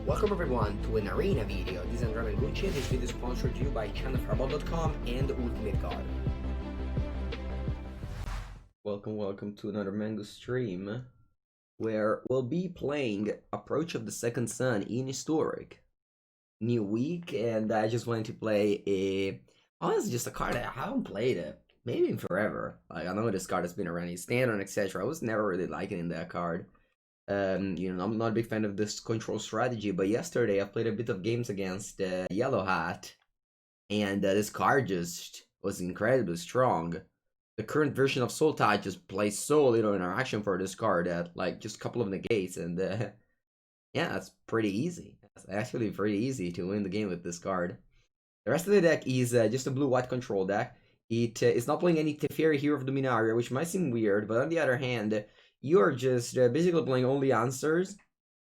Welcome everyone to an arena video. This is Andrea Mengucci. This video is sponsored to you by channelfireball.com and Ultimate God. Welcome to another Mango stream where we'll be playing Approach of the Second Sun in Historic. New week, and I just wanted to play honestly just a card that I haven't played maybe in forever. Like, I know this card has been around in standard, etc. I was never really liking that card. I'm not a big fan of this control strategy, but yesterday I played a bit of games against Yellow Hat, and this card just was incredibly strong. The current version of Soul Tide just plays so little interaction for this card that, like, just a couple of negates, and yeah, it's pretty easy. It's actually pretty easy to win the game with this card. The rest of the deck is just a blue-white control deck. It is not playing any Teferi Hero of Dominaria, which might seem weird, but on the other hand, you're just basically playing only answers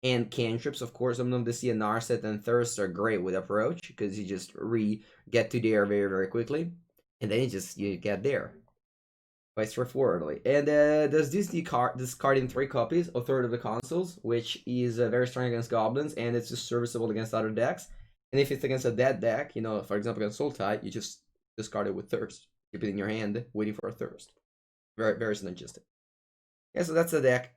and cantrips. Of course, some of the Sea and Narset and Thirst are great with Approach, because you just get to there very, very quickly, and then you get there quite straightforwardly. And there's this card in 3 copies, a third of the consoles, which is very strong against goblins, and it's just serviceable against other decks. And if it's against a dead deck, for example against Soul Tide, you just discard it with Thirst. Keep it in your hand, waiting for a Thirst. Very, very synergistic. Yeah, so that's the deck.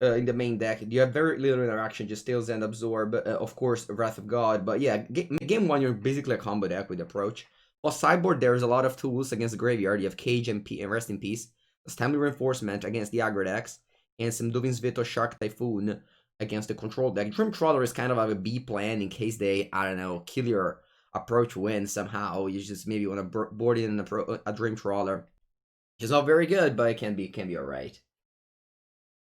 In the main deck, you have very little interaction, just Tails and Absorb, of course, Wrath of God. But yeah, game 1, you're basically a combo deck with Approach. While sideboard, there's a lot of tools against the graveyard. You have Cage and Rest in Peace. There's Timely Reinforcement against the aggro decks, and some Duvin's Veto Shark Typhoon against the control deck. Dream Trawler is kind of like a B plan in case they, I don't know, kill your Approach win somehow. You just maybe want to board in a Dream Trawler. Which is not very good, but it can be alright.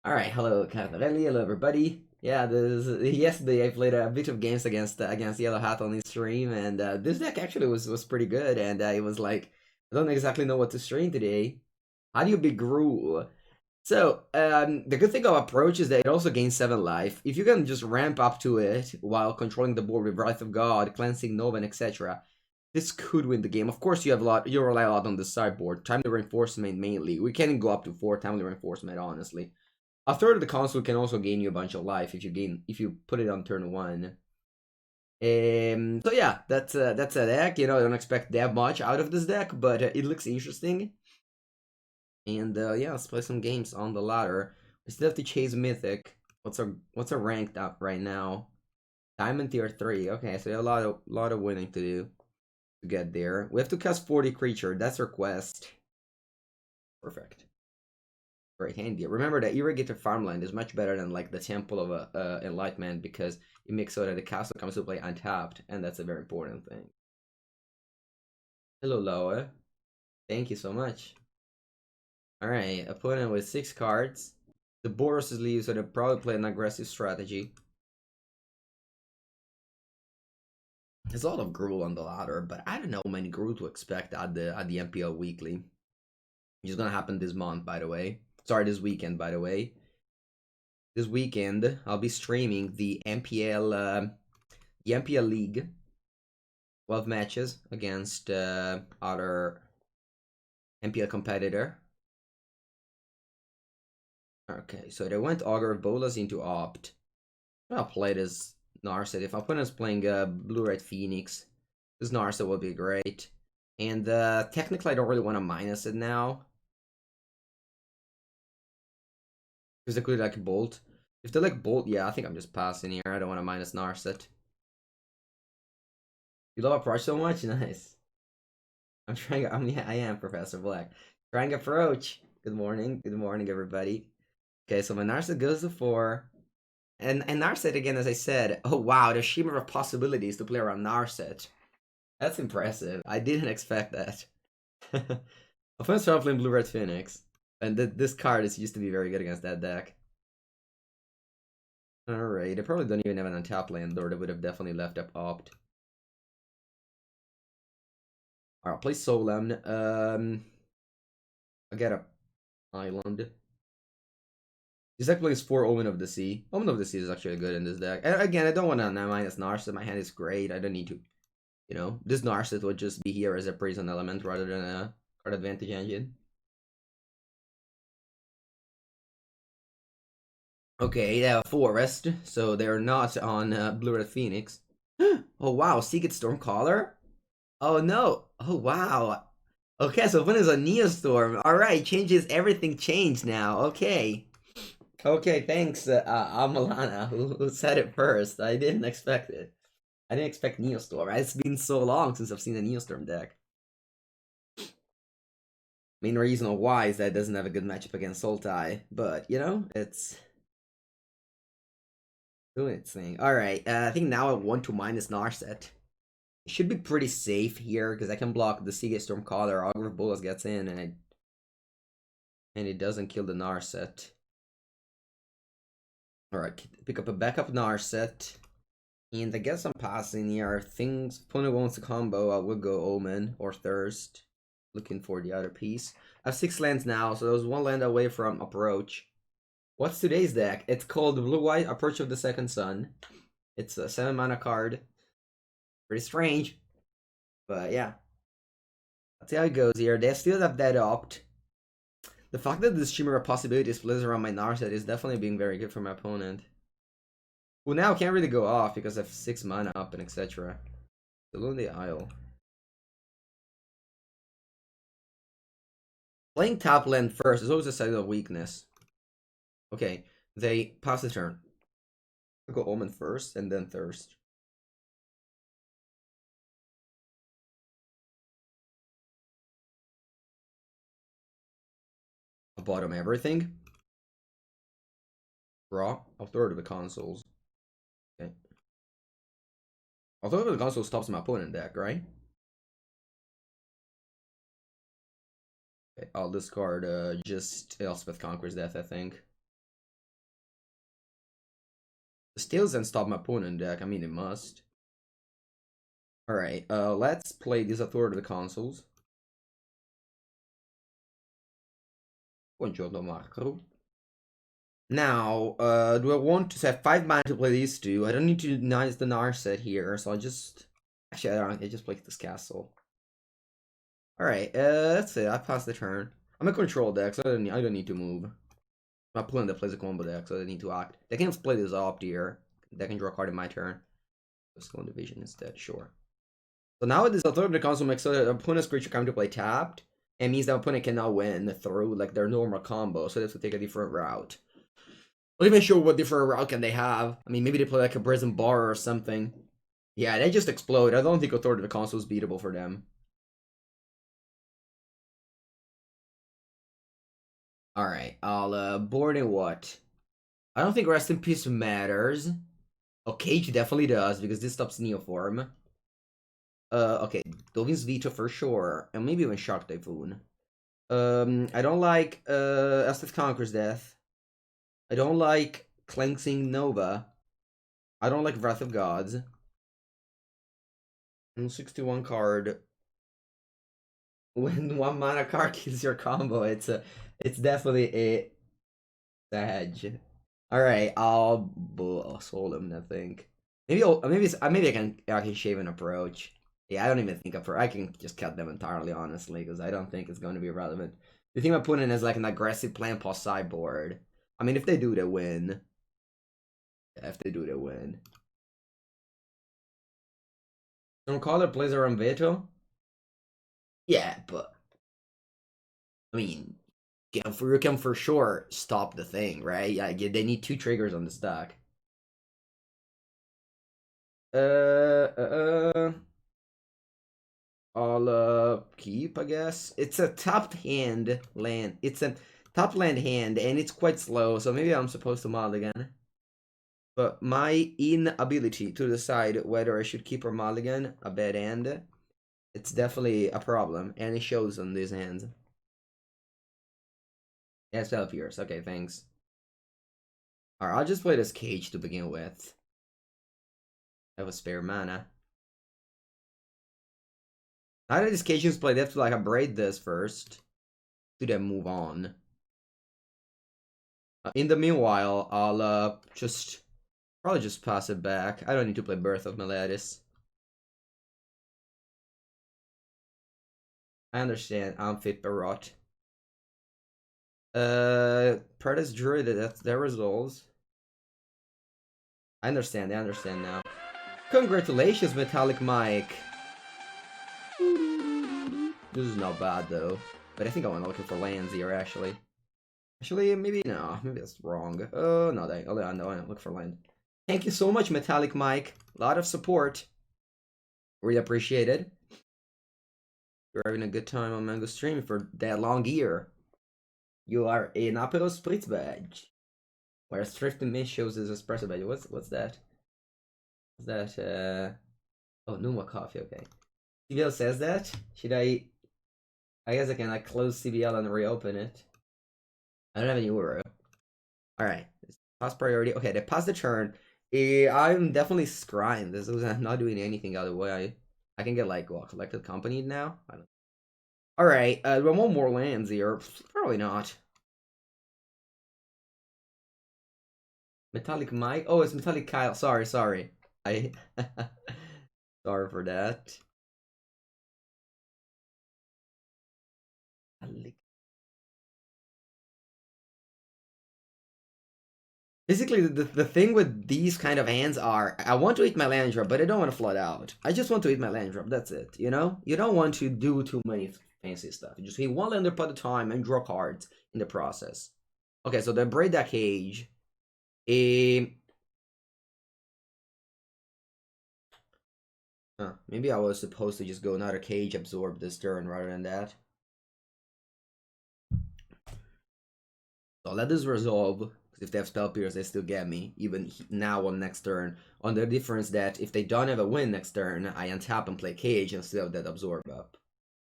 Alright, hello Catarelli, hello everybody. Yeah, yesterday I played a bit of games against Yellow Hat on his stream, and this deck actually was pretty good, and it was like, I don't exactly know what to stream today. How do you be Gruul? So, the good thing of Approach is that it also gains 7 life. If you can just ramp up to it while controlling the board with Wrath of God, Cleansing Nova, etc., this could win the game. Of course, you rely a lot on the sideboard. Timely Reinforcement mainly. We can go up to 4 Timely Reinforcement, honestly. A third of the console can also gain you a bunch of life if you put it on turn 1. So yeah, that's a deck. I don't expect that much out of this deck, but it looks interesting. And yeah, let's play some games on the ladder. We still have to chase Mythic. What's our ranked up right now? Diamond tier 3. Okay, so a lot of winning to do to get there. We have to cast 40 creature. That's our quest. Perfect. Great hand here. Remember that irrigated farmland is much better than like the Temple of Enlightenment, because it makes so that the castle comes to play untapped, and that's a very important thing. Hello, Loa. Thank you so much. Alright, opponent with 6 cards. The Boros is leave, so they'll probably play an aggressive strategy. There's a lot of Gruul on the ladder, but I don't know how many Gruul to expect at the MPL weekly. Which is gonna happen this month, by the way. Sorry, this weekend, by the way. This weekend, I'll be streaming the MPL League. 12 matches against other MPL competitor. Okay, so they went Augur Bolas into Opt. I'll play this Narset. If opponent's playing Blue-Red Phoenix, this Narset will be great. And technically, I don't really want to minus it now. Because they could like Bolt. If they like Bolt, yeah, I think I'm just passing here. I don't want to minus Narset. You love Approach so much? Nice. I am Professor Black. Trying Approach. Good morning, everybody. Okay, so my Narset goes to 4. And Narset again, as I said, oh wow, the shimmer of possibilities to play around Narset. That's impressive. I didn't expect that. Offense started playing Blue-Red Phoenix. And this card used to be very good against that deck. Alright, they probably don't even have an untap land, or they would have definitely left up Opt. Alright, I'll play Solemn. I'll get a Island. This deck plays 4 Omen of the Sea. Omen of the Sea is actually good in this deck. And again, I don't want to minus Narset. My hand is great. I don't need to. This Narset would just be here as a prison element rather than a card advantage engine. Okay, they have a forest, so they're not on Blue Red Phoenix. Oh wow, Seagate Stormcaller? Oh no! Oh wow! Okay, so when is a Neostorm? Alright, changes, everything changed now. Okay. Okay, thanks, Amalana, who said it first. I didn't expect it. I didn't expect Neostorm. It's been so long since I've seen a Neostorm deck. Main reason why is that it doesn't have a good matchup against Sultai, but, you know, it's doing its thing. Alright, I think now I want to minus Narset. It should be pretty safe here, because I can block the Seagate Stormcaller, Augur of Bolas gets in, and it doesn't kill the Narset. Alright, pick up a backup Narset. And I guess I'm passing here. Things opponent wants a combo, I would go Omen or Thirst. Looking for the other piece. I have 6 lands now, so there's 1 land away from Approach. What's today's deck? It's called Blue-White Approach of the Second Sun. It's a 7 mana card. Pretty strange. But yeah. Let's see how it goes here. They still have that opt. The fact that this Chimera possibility splits around my Narset is definitely being very good for my opponent. Well, now I can't really go off because I have 6 mana up and etc. Still in the Isle. Playing top land first is always a sign of weakness. Okay, they pass the turn. I'll go Omen first and then Thirst. I'll bottom everything. Draw. I'll throw it to the consoles. Okay. I'll throw it to the console stops my opponent deck, right? Okay, I'll discard just Elspeth Conquers Death, I think. The steals and stop my opponent deck. I mean, it must. Alright, let's play this Authority to the consoles. Buongiorno, Marco. Now, do I want to have 5 mana to play these two? I don't need to denize the Narset here, so I'll just... Actually, I don't. I just play this castle. Alright, that's it. I passed the turn. I'm a control deck, so I don't need to move. My opponent that plays a combo deck, so I need to act. They can play this opt here. They can draw a card in my turn. Let's go on division instead, sure. So now this Authority console makes so that the opponent's creature come to play tapped. And means the opponent cannot win through like their normal combo, so they have to take a different route. Not even sure what different route can they have. I mean, maybe they play like a Prison Bar or something. Yeah, they just explode. I don't think Authority of the Console is beatable for them. Alright, I'll board in what? I don't think Rest in Peace matters. Oh, Cage definitely does, because this stops Neoform. Okay, Dovin's Veto for sure. And maybe even Shock Typhoon. I don't like Estes Conquer's Death. I don't like Cleansing Nova. I don't like Wrath of Gods. 61 card. When 1 mana card kills your combo, it's definitely a hedge. All right, I'll soul him. I think maybe I can shave an approach. Yeah, I don't even think I can just cut them entirely, honestly, because I don't think it's going to be relevant. The thing I'm putting is like an aggressive plan plus sideboard. I mean, if they do, they win. Yeah, if they do, they win. Don't call it plays around veto. Yeah, but I mean, you can for sure stop the thing, right? Yeah, they need 2 triggers on this deck. I'll keep, I guess. It's a tapped hand land. It's a top land hand, and it's quite slow, so maybe I'm supposed to mulligan. But my inability to decide whether I should keep or mulligan a bad hand, it's definitely a problem, and it shows on these hands. Yeah, spell pierce. Okay, thanks. Alright, I'll just play this Cage to begin with. I have a spare mana. Now that this Cage is played, they have to like upgrade this first to then move on. In the meanwhile, I'll just probably just pass it back. I don't need to play Birth of Meletis. I understand. I'm fit for rot. Preda's Druid, that resolves. I understand now. Congratulations, Metallic Mike. This is not bad though. But I think I want to look for lands here actually. Actually, maybe no, maybe that's wrong. Oh no, I want to look for land. Thank you so much, Metallic Mike. A lot of support. Really appreciate it. You're having a good time on Mango Stream for that long year. You are an Aperol Spritz badge. Whereas Thrift and Miss shows his espresso badge. What's that? Is that oh, Numa coffee, okay. CBL says that? Should I guess I can like close CBL and reopen it. I don't have any euro. Alright. Pass priority. Okay, they pass the turn. I'm definitely scrying. This is I'm not doing anything other way. I can get like what, collected company now? I don't. Alright, we want more lands here. Probably not. Metallic Mike? Oh, it's Metallic Kyle. Sorry. I sorry for that. Basically, the thing with these kind of hands are, I want to eat my land drop, but I don't want to flood out. I just want to eat my land drop, that's it, you know? You don't want to do too many fancy stuff. You just hit one land drop at a time and draw cards in the process. Okay, so they braid that cage. Maybe I was supposed to just go another cage, absorb this turn rather than that. So let this resolve. If they have spell pierce, they still get me, even now on next turn. On the difference that if they don't have a win next turn, I untap and play cage instead of that absorb up.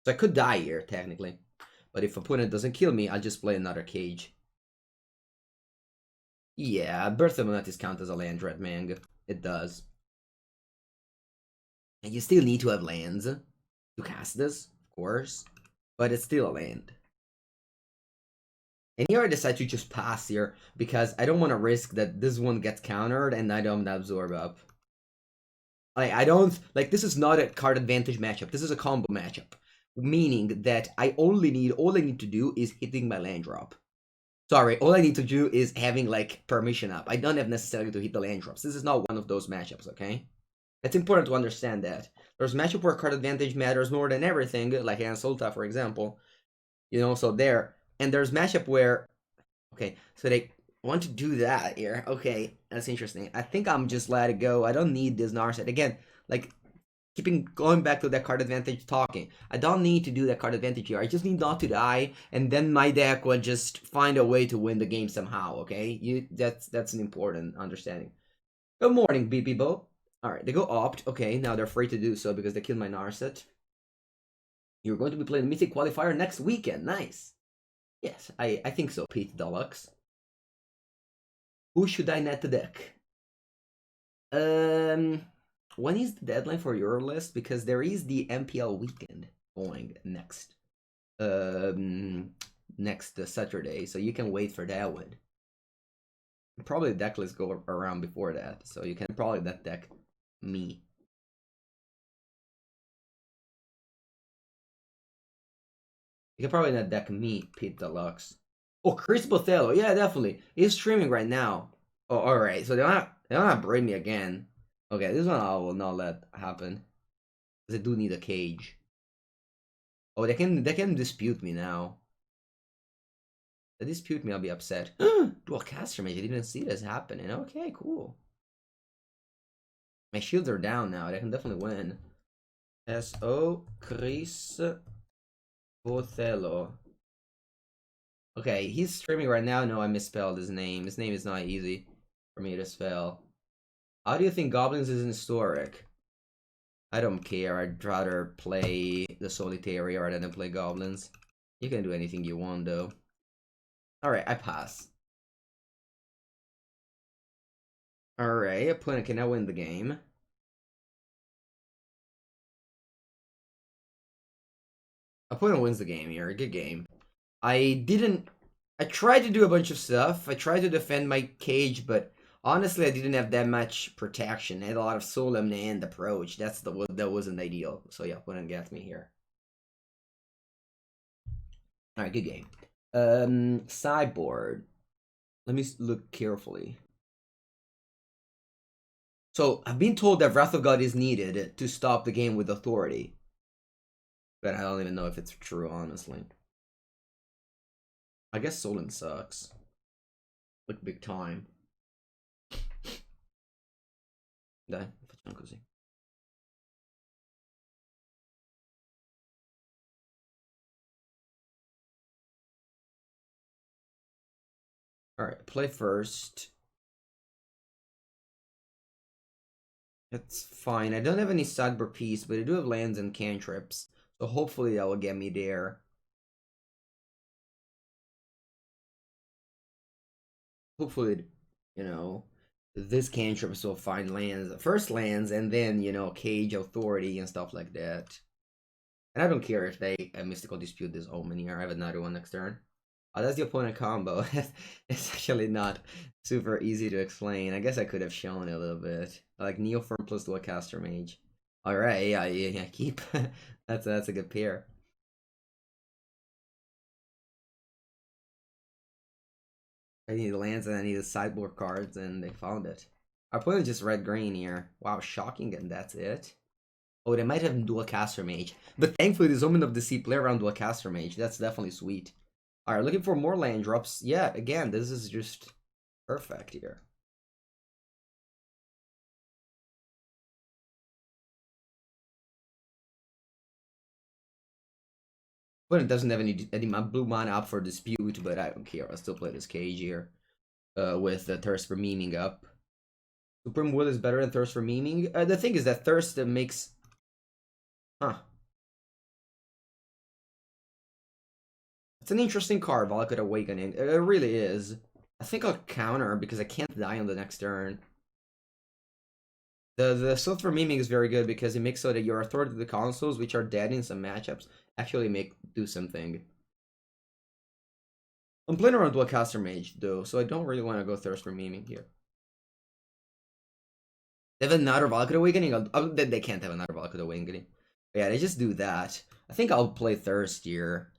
So I could die here, technically. But if opponent doesn't kill me, I'll just play another cage. Yeah, Birth of Monetis count as a land, Red Mang. It does. And you still need to have lands to cast this, of course. But it's still a land. And here I decide to just pass here, because I don't want to risk that this one gets countered and I don't absorb up. Like, I don't, like, this is not a card advantage matchup, this is a combo matchup. Meaning that all I need to do is hitting my land drop. Sorry, all I need to do is having, like, permission up. I don't have necessarily to hit the land drops. This is not one of those matchups, okay? It's important to understand that. There's matchup where card advantage matters more than everything, like Ansulta, for example. You know, so there. And there's matchup where, okay, so they want to do that here. Okay, that's interesting. I think I'm just let it go. I don't need this Narset. Again, like, going back to that card advantage talking. I don't need to do that card advantage here. I just need not to die, and then my deck will just find a way to win the game somehow, okay? That's an important understanding. Good morning, BP Bo. Alright, they go opt. Okay, now they're free to do so because they killed my Narset. You're going to be playing Mythic Qualifier next weekend. Nice. Yes, I think so, Pete Deluxe. Who should I net the deck? When is the deadline for your list? Because there is the MPL weekend going next. Next Saturday, so you can wait for that one. Probably the deck list go around before that, so you can probably net deck me. You can probably net deck me, Pete Deluxe. Oh, Chris Botello, yeah, definitely. He's streaming right now. Oh, alright, so they don't have braid me again. Okay, this one I will not let happen. They do need a cage. Oh, they can dispute me now. If they dispute me, I'll be upset. Dual caster mage, I didn't see this happening. Okay, cool. My shields are down now. They can definitely win. S.O. Chris Botello. Okay, he's streaming right now. No, I misspelled his name. His name is not easy for me to spell. How do you think Goblins is historic? I don't care. I'd rather play the Solitary rather than play Goblins. You can do anything you want, though. Alright, I pass. Alright, opponent can now win the game. Opponent wins the game here. Good game. I tried to do a bunch of stuff. I tried to defend my cage, but honestly, I didn't have that much protection. I had a lot of Solemn and approach. That wasn't ideal. So yeah, opponent gets me here. Alright, good game. Sideboard. Let me look carefully. So I've been told that Wrath of God is needed to stop the game with authority. But I don't even know if it's true, honestly. I guess Solon sucks. Like, big time. Dai, facciamo così. Alright, play first. That's fine. I don't have any sideboard piece, but I do have lands and cantrips. So hopefully that will get me there. Hopefully, you know, this cantrips will find lands. First lands, and then, you know, cage authority and stuff like that. And I don't care if they mystical dispute this omen here. I have another one next turn. Oh, that's the opponent combo. It's actually not super easy to explain. I guess I could have shown it a little bit. Like Neoform plus Dualcaster Mage. Alright, yeah, keep. That's a good pair. I need lands and I need the sideboard cards, and they found it. Our opponent just red green here. Wow, shocking, and that's it. Oh, they might have Dualcaster Mage. But thankfully, this Omen of the Sea play around Dualcaster Mage. That's definitely sweet. Alright, looking for more land drops. Yeah, again, this is just perfect here. But it doesn't have any blue mana up for dispute, but I don't care. I'll still play this cage here. With Thirst for Memeing up. Supreme Will is better than Thirst for Memeing. The thing is that Thirst makes... Huh. It's an interesting card, Valakut Awakening. It really is. I think I'll counter because I can't die on the next turn. The Sylph for Memeing is very good because it makes so that your authority to the consoles, which are dead in some matchups, actually do something. I'm playing around Dualcaster Mage though, so I don't really want to go Thirst for Memeing here. They have another Valakut Awakening? They can't have another Valakut Awakening. Yeah, they just do that. I think I'll play Thirst here.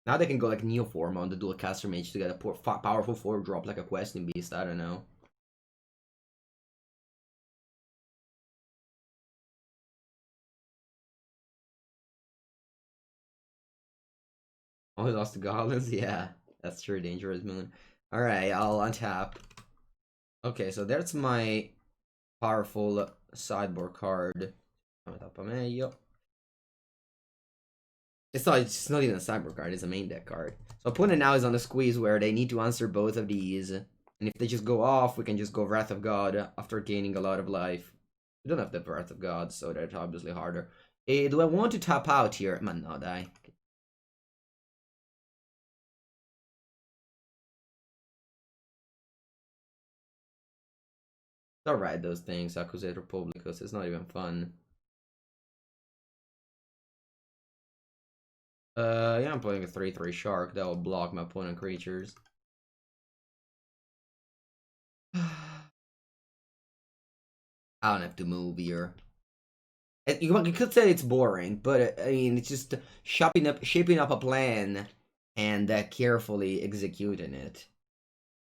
Now they can go like Neoform on the Dualcaster Mage to get a powerful 4-drop like a Questing Beast, I don't know. Oh, he lost to Goblins? Yeah, that's true, Dangerous Moon. Alright, I'll untap. Okay, so that's my powerful sideboard card. It's not even a sideboard card, it's a main deck card. So opponent now is on a squeeze where they need to answer both of these. And if they just go off, we can just go Wrath of God after gaining a lot of life. We don't have the Wrath of God, so that's obviously harder. Do I want to tap out here? Man, no, die. Don't write those things, Accusate Republicus. It's not even fun. Yeah, I'm playing a 3/3 Shark. That will block my opponent creatures. I don't have to move here. You could say it's boring, but I mean, it's just shaping up a plan and carefully executing it.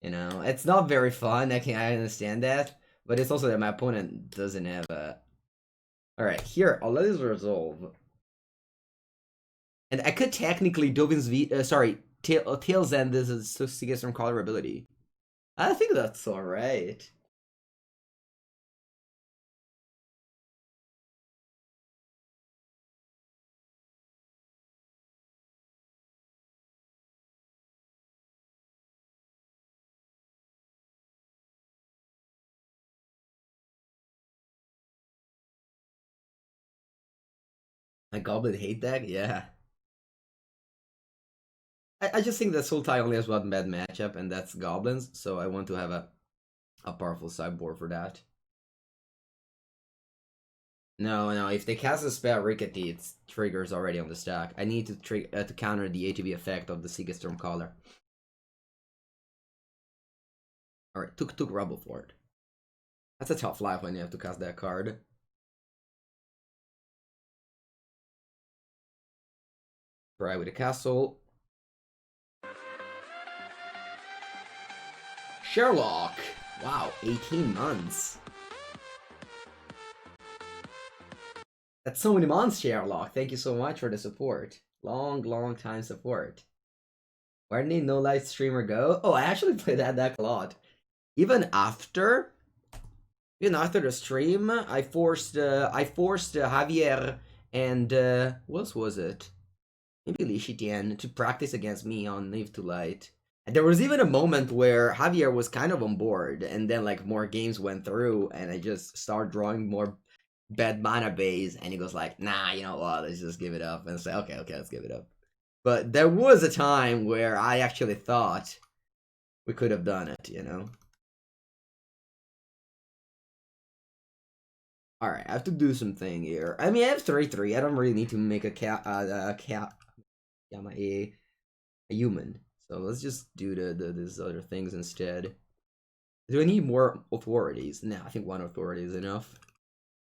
You know, it's not very fun. I understand that, but it's also that my opponent doesn't have a. All right, here I'll let this resolve, and I could technically Dovin's Tails End this is to get some color ability. I think that's all right. A Goblin hate deck, yeah. I just think that Sultai only has one bad matchup, and that's Goblins, so I want to have a powerful sideboard for that. No, if they cast a spell Rickety, it triggers already on the stack. I need to counter the ATB effect of the Seagate Stormcaller. Alright, took Rubble for it. That's a tough life when you have to cast that card. Try with a castle. Sherlock! Wow, 18 months. That's so many months, Sherlock. Thank you so much for the support. Long time support. Where did no live streamer go? Oh, I actually played that deck a lot. Even after the stream, I forced Javier and who else was it? Maybe Li Shitian to practice against me on Live to Light. And there was even a moment where Javier was kind of on board, and then like more games went through, and I just started drawing more bad mana base, and he goes like, "Nah, you know what? Let's just give it up." And I say, "Okay, let's give it up." But there was a time where I actually thought we could have done it, you know. All right, I have to do something here. I mean, I have 3/3. I don't really need to make a human. So let's just do these other things instead. Do I need more authorities? No, I think one authority is enough.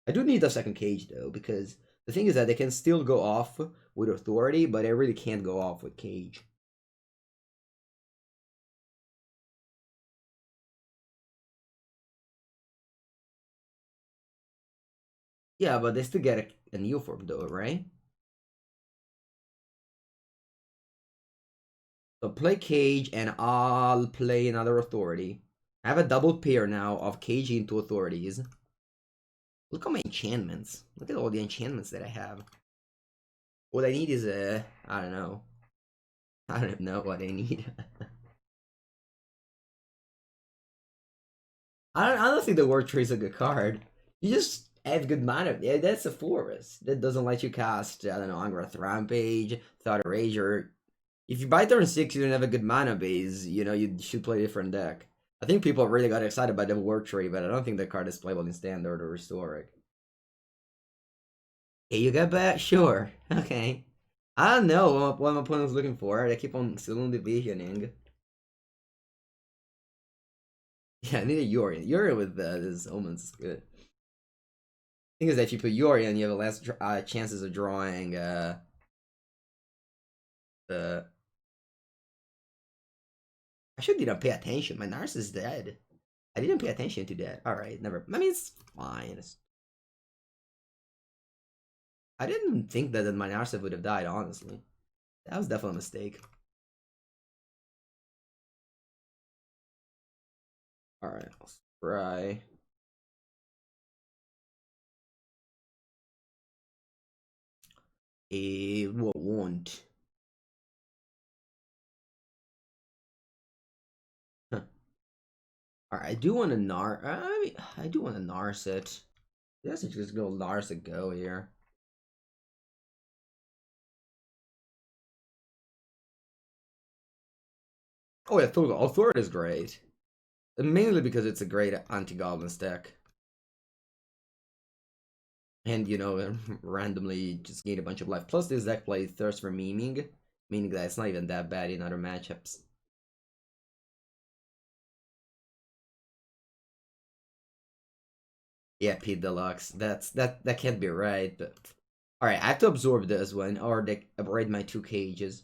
I do need a second cage though, because the thing is that they can still go off with authority, but I really can't go off with cage. Yeah, but they still get a Neoform though, right? So play cage and I'll play another authority. I have a double pair now of cage into authorities. Look at my enchantments. Look at all the enchantments that I have. What I need is a... I don't know. I don't know what I need. I don't think the War Tree is a good card. You just have good mana. Yeah, that's a forest. That doesn't let you cast, I don't know, Angrath Rampage, Thought Erasure. If you buy turn 6, you don't have a good mana base, you know, you should play a different deck. I think people really got excited by the War Tree, but I don't think the card is playable in Standard or Historic. Hey, you got back? Sure. Okay. I don't know what my opponent's looking for. They keep on still divisioning. Yeah, I need a Yorion. Yorion with this Omens is good. Thing is that if you put Yorion, you have less chances of drawing the... I should didn't pay attention. My Nars is dead. I didn't pay attention to that. Alright, never... I mean, it's fine. I didn't think that my Narset would have died, honestly. That was definitely a mistake. Alright, I'll try. It won't. Huh. Alright, I do want to I do want to Narset. Let's just go Narset go here. Oh yeah, Authority is great. Mainly because it's a great anti-goblin deck. And, you know, randomly just gain a bunch of life. Plus, this deck plays Thirst for Meaning, meaning that it's not even that bad in other matchups. Yeah, Pete Deluxe. That can't be right, but... Alright, I have to absorb this one, or they upgrade my 2 cages.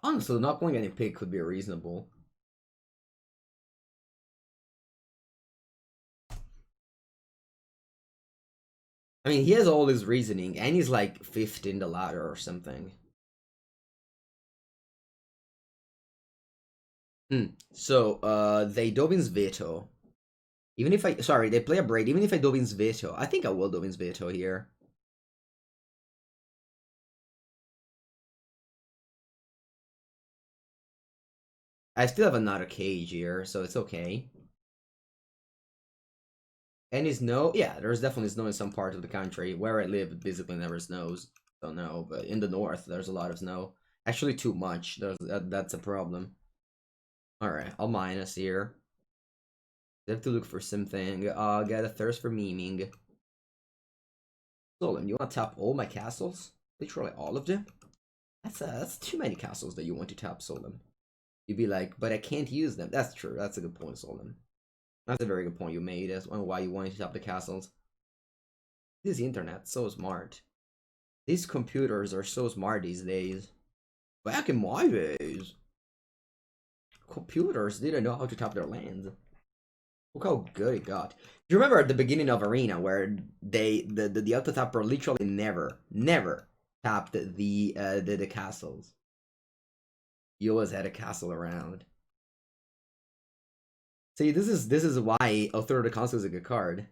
Honestly, not playing any pick could be reasonable. I mean, he has all his reasoning, and he's like 5th in the ladder or something. So, they Dovin's Veto. Even if sorry, they play a Braid. Even if I Dovin's Veto, I think I will Dovin's Veto here. I still have another cage here, so it's okay. And is snow? Yeah, there's definitely snow in some parts of the country. Where I live, it basically never snows. Don't know, but in the north, there's a lot of snow. Actually, too much. That's a problem. Alright, I'll minus here. I have to look for something. Get a Thirst for Memeing. Solon, you want to tap all my castles? Literally all of them? That's too many castles that you want to tap, Solon. You'd be like, but I can't use them. That's true. That's a good point, Solon. That's a very good point you made as on why you wanted to tap the castles. This internet so smart. These computers are so smart these days. Back in my days, computers didn't know how to tap their lands. Look how good it got. Do you remember at the beginning of Arena where the auto tapper literally never tapped the castles. You always had a castle around. See, this is why Author of the Console is a good card.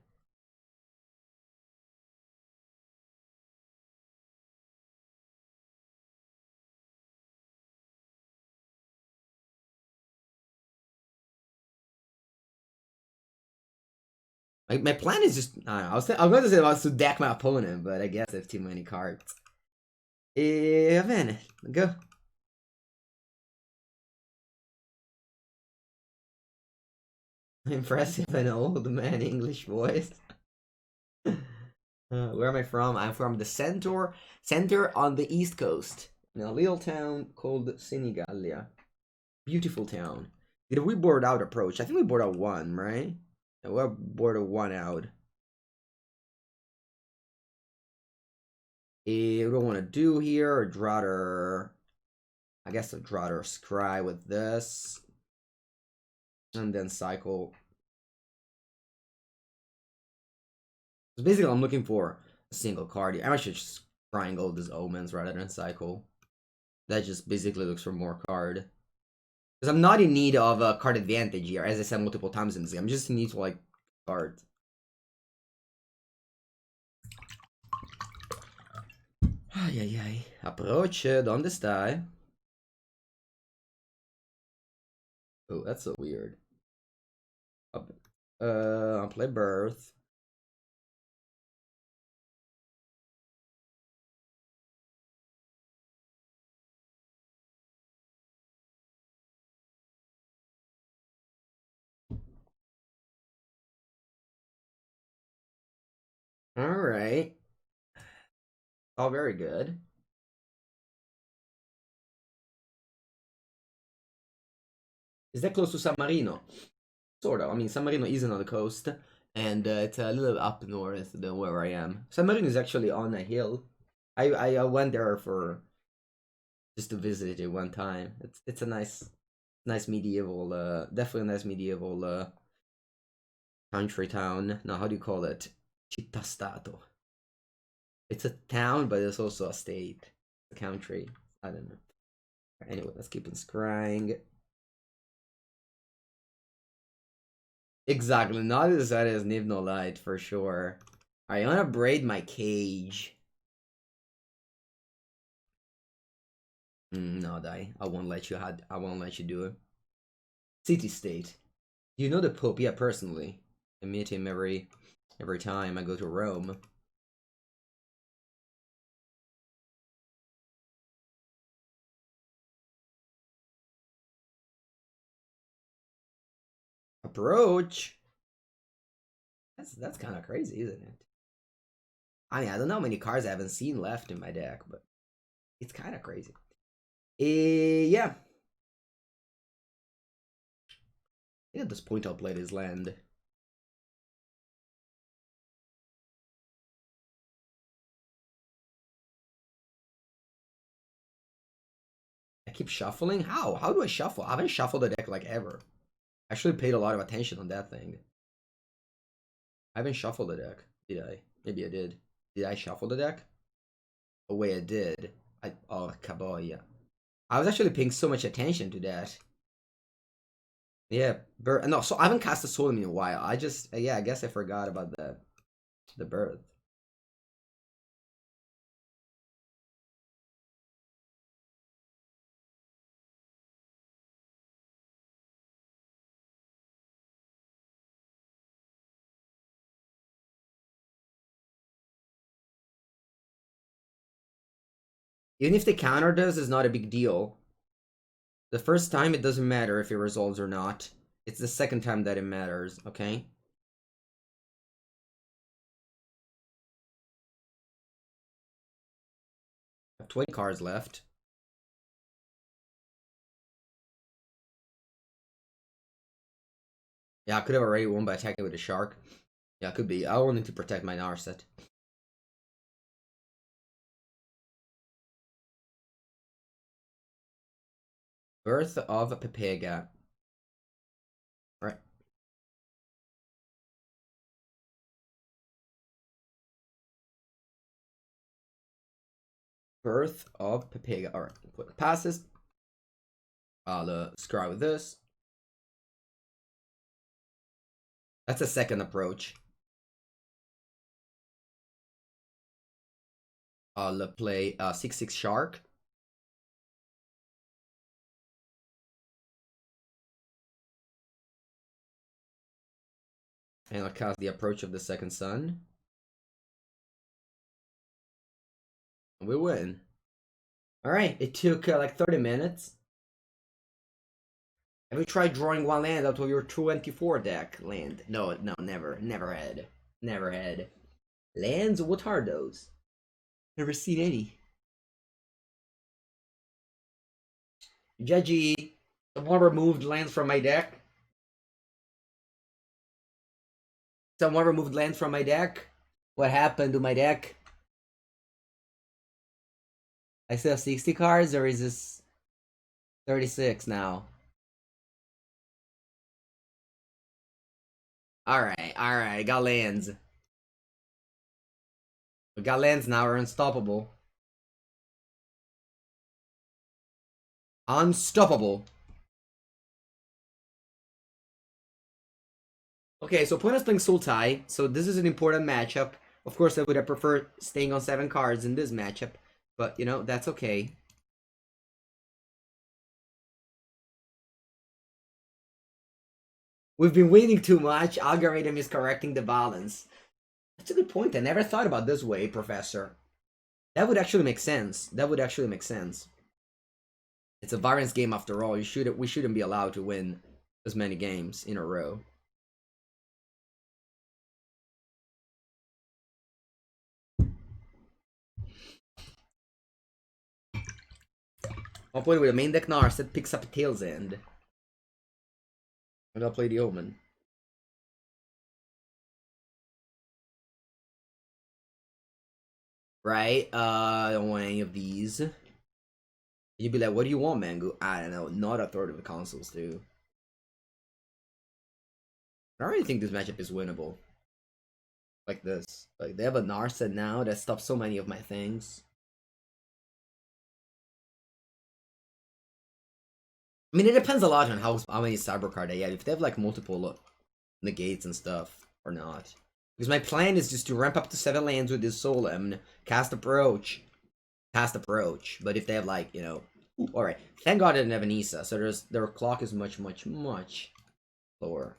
My plan is just I don't know. I'm going to say I was to deck my opponent, but I guess I have too many cards. Man, go. Impressive and old man English voice. Where am I from? I'm from the center on the east coast, in a little town called Senigallia. Beautiful town. Did we board out approach? I think we board out one, right? Yeah, we're boarded one out. What do I want to do here? I'd rather, I guess I'd rather scry with this, and then cycle. So basically, I'm looking for a single card here. I should just triangle these omens rather than cycle. That just basically looks for more card. Because I'm not in need of a card advantage here, as I said multiple times in this game. I'm just in need for, like, cards. Ay, ay, ay. Approach, ¿dónde está? Oh, that's so weird. I'll play Birth. Alright. Oh, very good. Is that close to San Marino? Sort of. I mean, San Marino isn't on the coast, and it's a little up north than where I am. San Marino is actually on a hill. I went there for just to visit it one time. It's a nice medieval, definitely a nice medieval country town. Now, how do you call it? Città stato. It's a town, but it's also a state, a country. I don't know. Anyway, let's keep on scrying. Exactly, not as sad as Nivno Light for sure. I wanna braid my cage. No, die. I won't let you do it. City State. You know the Pope? Yeah, personally. I meet him every time I go to Rome. Approach. That's kind of crazy, isn't it? I mean, I don't know how many cards I haven't seen left in my deck, but it's kind of crazy. Yeah. I think at this point I'll play this land. I keep shuffling? How? How do I shuffle? I haven't shuffled the deck like ever. I actually paid a lot of attention on that thing. I haven't shuffled the deck, did I? Maybe I did. Did I shuffle the deck? Oh wait, I did. Oh, Kaboya. I was actually paying so much attention to that. Yeah, no, so I haven't cast a Soul in a while. I just, yeah, I guess I forgot about the birth. Even if the counter does, is not a big deal. The first time, it doesn't matter if it resolves or not. It's the second time that it matters, okay? I have 20 cards left. Yeah, I could have already won by attacking with a shark. Yeah, could be. I wanted to protect my Narset. Birth of Pepega. Right. Birth of Pepega. Alright, put passes. I'll scry with this. That's a second approach. I'll play 6/6 shark. And I'll cast the approach of the second sun. And we win. Alright, it took like 30 minutes. Have you tried drawing one land out of your 24 deck land? No, never. Never had. Never had. Lands? What are those? Never seen any. Judgy, someone removed lands from my deck. Someone removed lands from my deck. What happened to my deck? I still have 60 cards, or is this 36 now? Alright, got lands. We got lands now, we're unstoppable. Unstoppable. Okay, so opponent's playing Sultai, so this is an important matchup. Of course, I would have preferred staying on 7 cards in this matchup, but, you know, that's okay. We've been waiting too much. Algorithm is correcting the balance. That's a good point. I never thought about this way, Professor. That would actually make sense. That would actually make sense. It's a variance game after all. We shouldn't be allowed to win as many games in a row. I'll play with a main deck Nars that picks up a Tail's End. And I'll play the Omen. Right? I don't want any of these. You'd be like, what do you want, Mango? I don't know. Not a third of the consoles, too. I don't really think this matchup is winnable. Like this. Like, they have a Narset now that stops so many of my things. I mean, it depends a lot on how many cyber card they have. If they have, like, multiple negates and stuff, or not. Because my plan is just to ramp up to 7 lands with this Solemn, cast Approach. Cast Approach. But if they have, like, you know... Alright. Thank God I didn't have an Nissa, so their clock is much lower.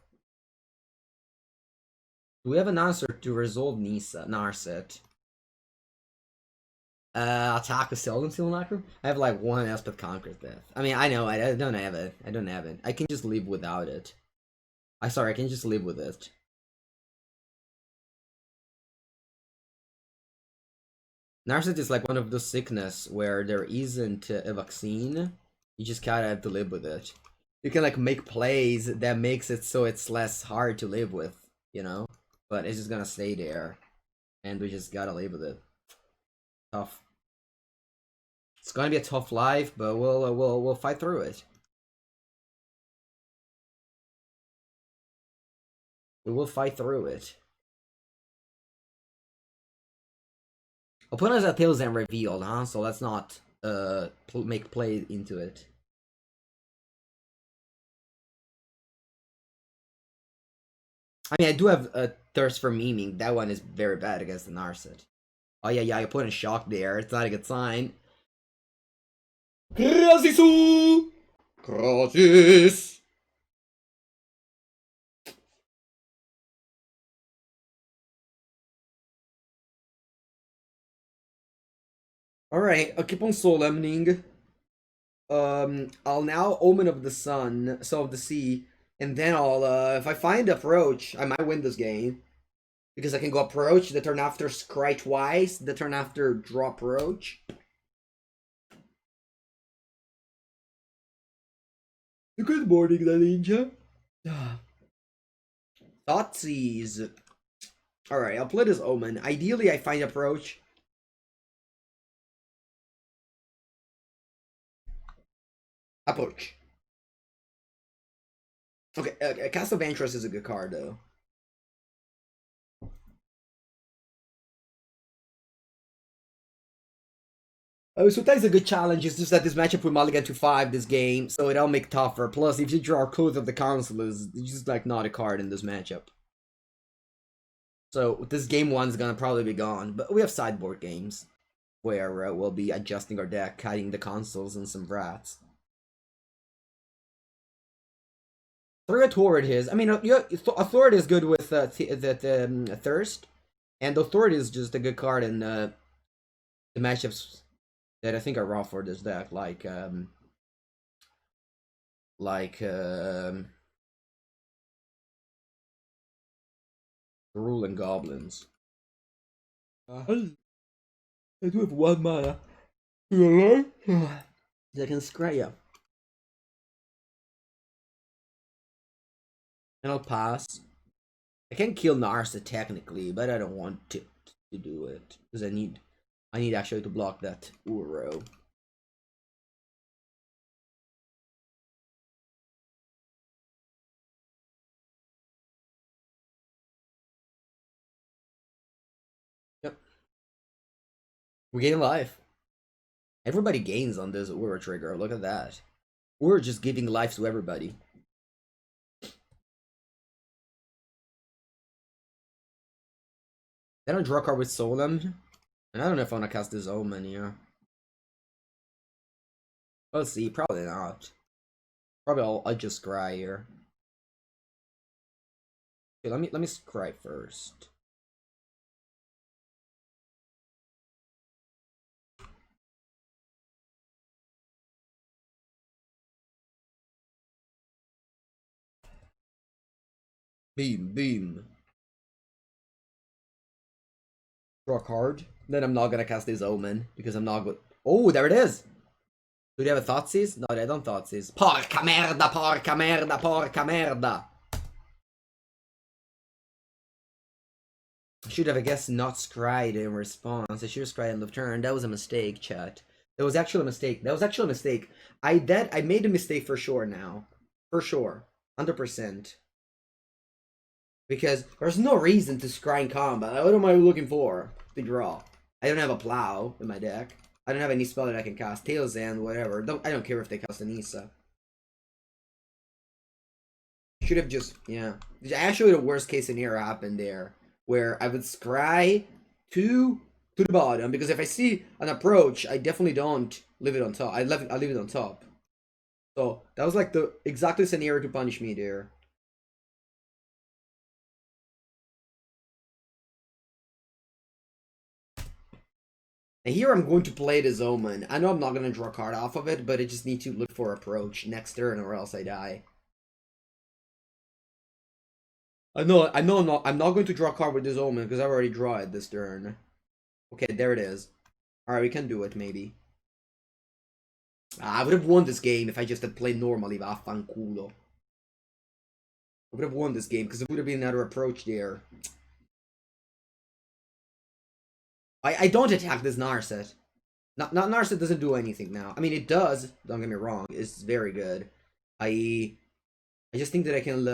Do we have an answer to resolve Nissa? Narset. Attack a Seldom Simulacrum? I have like one Elspeth Conqueror's Death. I mean, I know, I don't have it. I don't have it. I can just live without it. I can just live with it. Narset is like one of those sickness where there isn't a vaccine. You just kinda have to live with it. You can like make plays that makes it so it's less hard to live with, you know? But it's just gonna stay there. And we just gotta live with it. Tough. It's gonna be a tough life, but we'll fight through it. We will fight through it. Opponents at Tails and revealed, huh? So let's not make play into it. I mean, I do have a thirst for memeing. That one is very bad against the Narset. Oh yeah, I put in shock there. It's not a good sign. Krasisu! Krasis! Alright, I'll keep on solemning. I'll now Omen of the Sun, Soul of the Sea, and then I'll, if I find Approach, I might win this game. Because I can go Approach, the turn after Scry twice, the turn after draw Approach. Good morning, La Ninja. Thoughtseize. Alright, I'll play this Omen. Ideally, I find approach. Approach. Okay, Cast of Interest is a good card, though. Sometimes a good challenge is just that this matchup with Mulligan to 5 this game, so it'll make tougher. Plus, if you draw Codes of the Counselors, it's just like not a card in this matchup. So this game 1 is gonna probably be gone, but we have sideboard games where we'll be adjusting our deck, hiding the consoles and some brats. Authority is, I mean, Authority is good with Thirst, and Authority is just a good card in the matchups that I think are raw for this deck, like Ruling Goblins. I do have 1 mana. That can scry you. And I'll pass. I can kill Narsa technically, but I don't want to do it because I need actually to block that Uro. Yep. We gain life. Everybody gains on this Uro trigger. Look at that. We're just giving life to everybody. Then I draw a card with Solemn. And I don't know if I want to cast this Omen here. We'll see. Probably not. Probably I'll just scry here. Okay, let me scry first. Beam. Draw a card. Then I'm not gonna cast this Omen because I'm not good. Oh, there it is. Do they have a Thoughtseize? No, they don't Thoughtseize. Porca merda, porca merda, porca merda. I should have, I guess, not scried in response. I should have scried end of turn. That was a mistake, chat. That was actually a mistake. I made a mistake for sure now. For sure. 100%. Because there's no reason to scry in combat. What am I looking for? To draw. I don't have a plow in my deck. I don't have any spell that I can cast. Tail's End, whatever. I don't care if they cast Anissa. Should have just, yeah. Actually, the worst case scenario happened there. Where I would scry to the bottom. Because if I see an approach, I definitely don't leave it on top. I leave it on top. So, that was like the exactly scenario to punish me there. And here I'm going to play this Omen. I know I'm not going to draw a card off of it, but I just need to look for approach next turn or else I die. I'm not going to draw a card with this Omen because I already draw it this turn. Okay, there it is. Alright, we can do it, maybe. I would have won this game if I just had played normally, vaffanculo. I would have won this game because it would have been another approach there. I don't attack this Narset. Narset doesn't do anything now. I mean, it does. Don't get me wrong. It's very good. I just think that I can,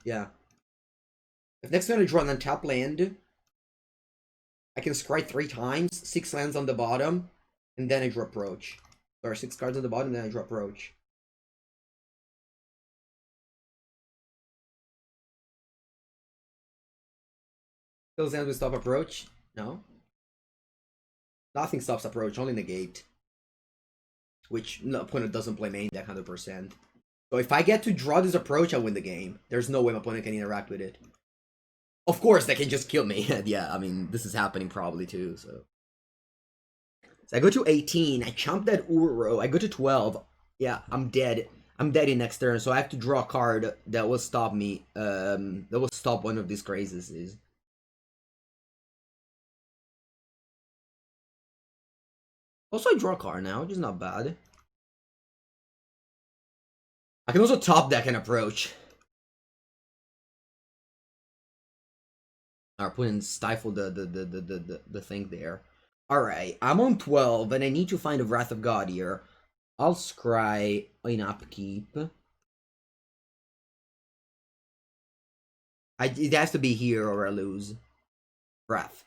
yeah. If next turn I draw an untap land, I can scry 3 times, 6 lands on the bottom, and then I draw approach. Or 6 cards on the bottom, then I draw approach. Those lands will stop approach? No. Nothing stops approach, only negate. Which no opponent doesn't play main deck 100%. So if I get to draw this approach, I win the game. There's no way my opponent can interact with it. Of course, they can just kill me. Yeah, I mean, this is happening probably too, so. So I go to 18, I chump that Uro, I go to 12. Yeah, I'm dead. I'm dead in next turn, so I have to draw a card that will stop me. That will stop one of these crazes. Also, I draw a card now, which is not bad. I can also top deck an approach. Our opponent stifled the thing there. Alright, I'm on 12, and I need to find the Wrath of God here. I'll scry in upkeep. It has to be here or I lose. Wrath.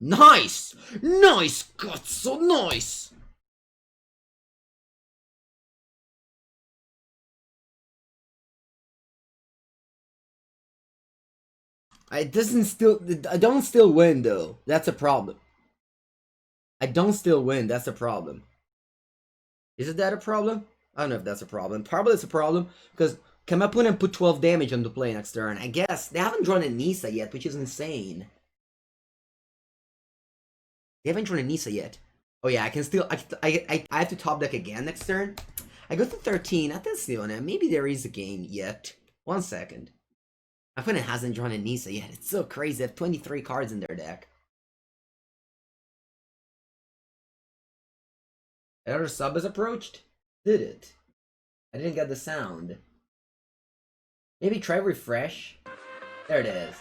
Nice! Nice! God, so nice! I don't still win though. That's a problem. I don't still win, that's a problem. Isn't that a problem? I don't know if that's a problem. Probably it's a problem, because can my opponent put 12 damage on the play next turn? I guess. They haven't drawn a Nisa yet, which is insane. They haven't drawn a Nisa yet. Oh yeah, I can still... I have to top deck again next turn. I go to 13. Attenzione. Maybe there is a game yet. 1 second. My opponent hasn't drawn a Nisa yet. It's so crazy. They have 23 cards in their deck. Another sub has approached? Did it? I didn't get the sound. Maybe try refresh? There it is.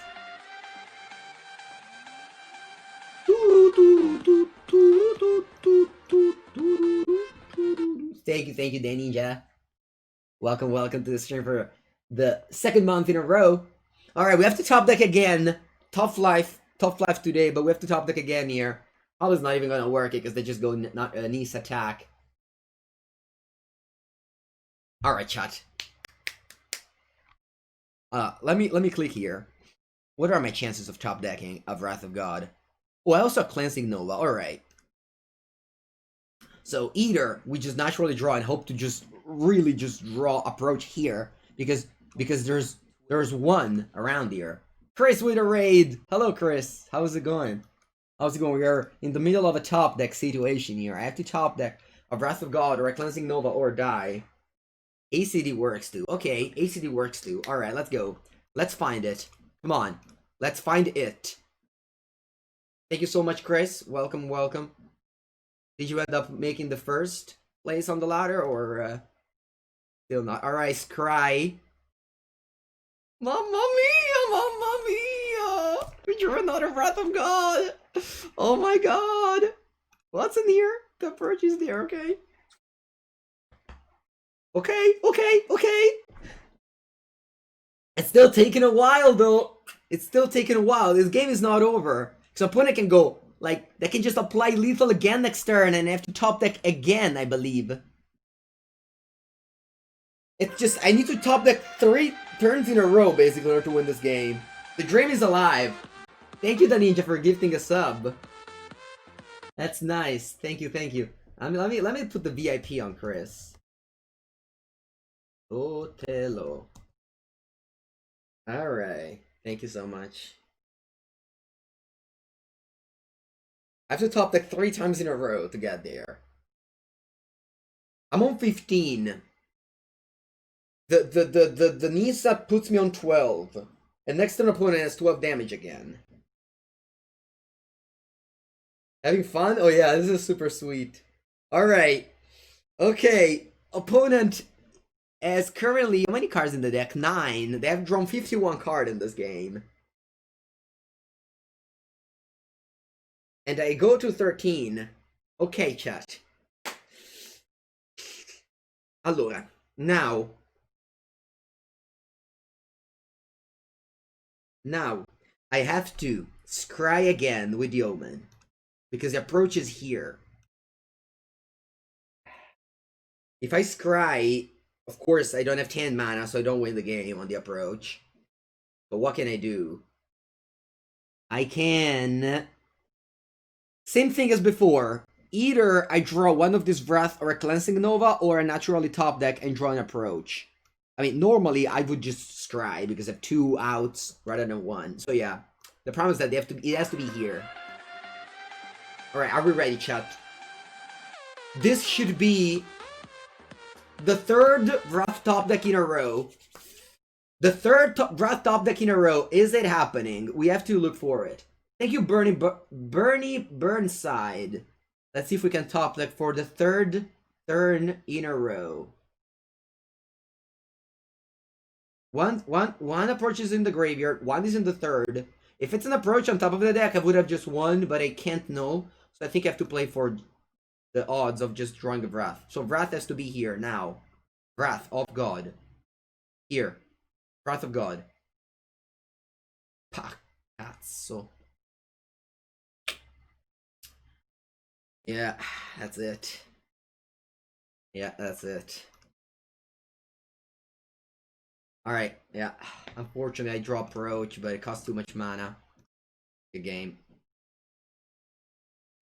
Thank you, Dan Ninja. Welcome to the stream for the second month in a row. Alright, we have to top deck again. Tough life today, but we have to top deck again here. I was not even gonna work it because they just go Nice attack. Alright, chat. Let me click here. What are my chances of top decking of Wrath of God? Oh, I also have Cleansing Nova. Alright. So either we just naturally draw and hope to just really just draw approach here because there's one around here. Chris with a raid. Hello, Chris. How's it going? How's it going? We are in the middle of a top deck situation here. I have to top deck a Wrath of God or a Cleansing Nova or die. ACD works too. Okay, ACD works too. Alright, let's go. Let's find it. Come on. Let's find it. Thank you so much, Chris. Welcome. Did you end up making the first place on the ladder or still not? Alright, scry. Mamma mia! We drew another Wrath of God! Oh my god! What's in here? The approach is there, okay? Okay. It's still taking a while though. It's still taking a while. This game is not over. So opponent can go, like, they can just apply lethal again next turn and have to top deck again, I believe. It's just, I need to top deck 3 turns in a row, basically, in order to win this game. The dream is alive. Thank you, the Ninja, for gifting a sub. That's nice. Thank you. Let me put the VIP on Chris. Otelo. Alright. Thank you so much. I have to top deck 3 times in a row to get there. I'm on 15. The Nisa puts me on 12. And next turn opponent has 12 damage again. Having fun? Oh yeah, this is super sweet. Alright. Okay. Opponent has currently, how many cards in the deck? 9. They have drawn 51 cards in this game. And I go to 13. Okay, chat. Allora, now, I have to scry again with the Omen. Because the approach is here. If I scry, of course, I don't have 10 mana, so I don't win the game on the approach. But what can I do? I can... Same thing as before. Either I draw one of this Wrath or a Cleansing Nova, or I naturally top deck and draw an approach. I mean, normally I would just scry because I have 2 outs rather than 1. So yeah, the problem is that it has to be here. Alright, are we ready, chat? This should be the 3rd Wrath top deck in a row. The 3rd Wrath top deck in a row. Is it happening? We have to look for it. Thank you, Bernie Burnside. Let's see if we can top deck for the 3rd turn in a row. One approach is in the graveyard, one is in the 3rd. If it's an approach on top of the deck, I would have just won, but I can't know. So I think I have to play for the odds of just drawing a Wrath. So Wrath has to be here now. Wrath of God. Here. Wrath of God. Pa. Cazzo. Yeah, that's it. Yeah, that's it. Alright, yeah. Unfortunately, I draw approach, but it costs too much mana. Good game.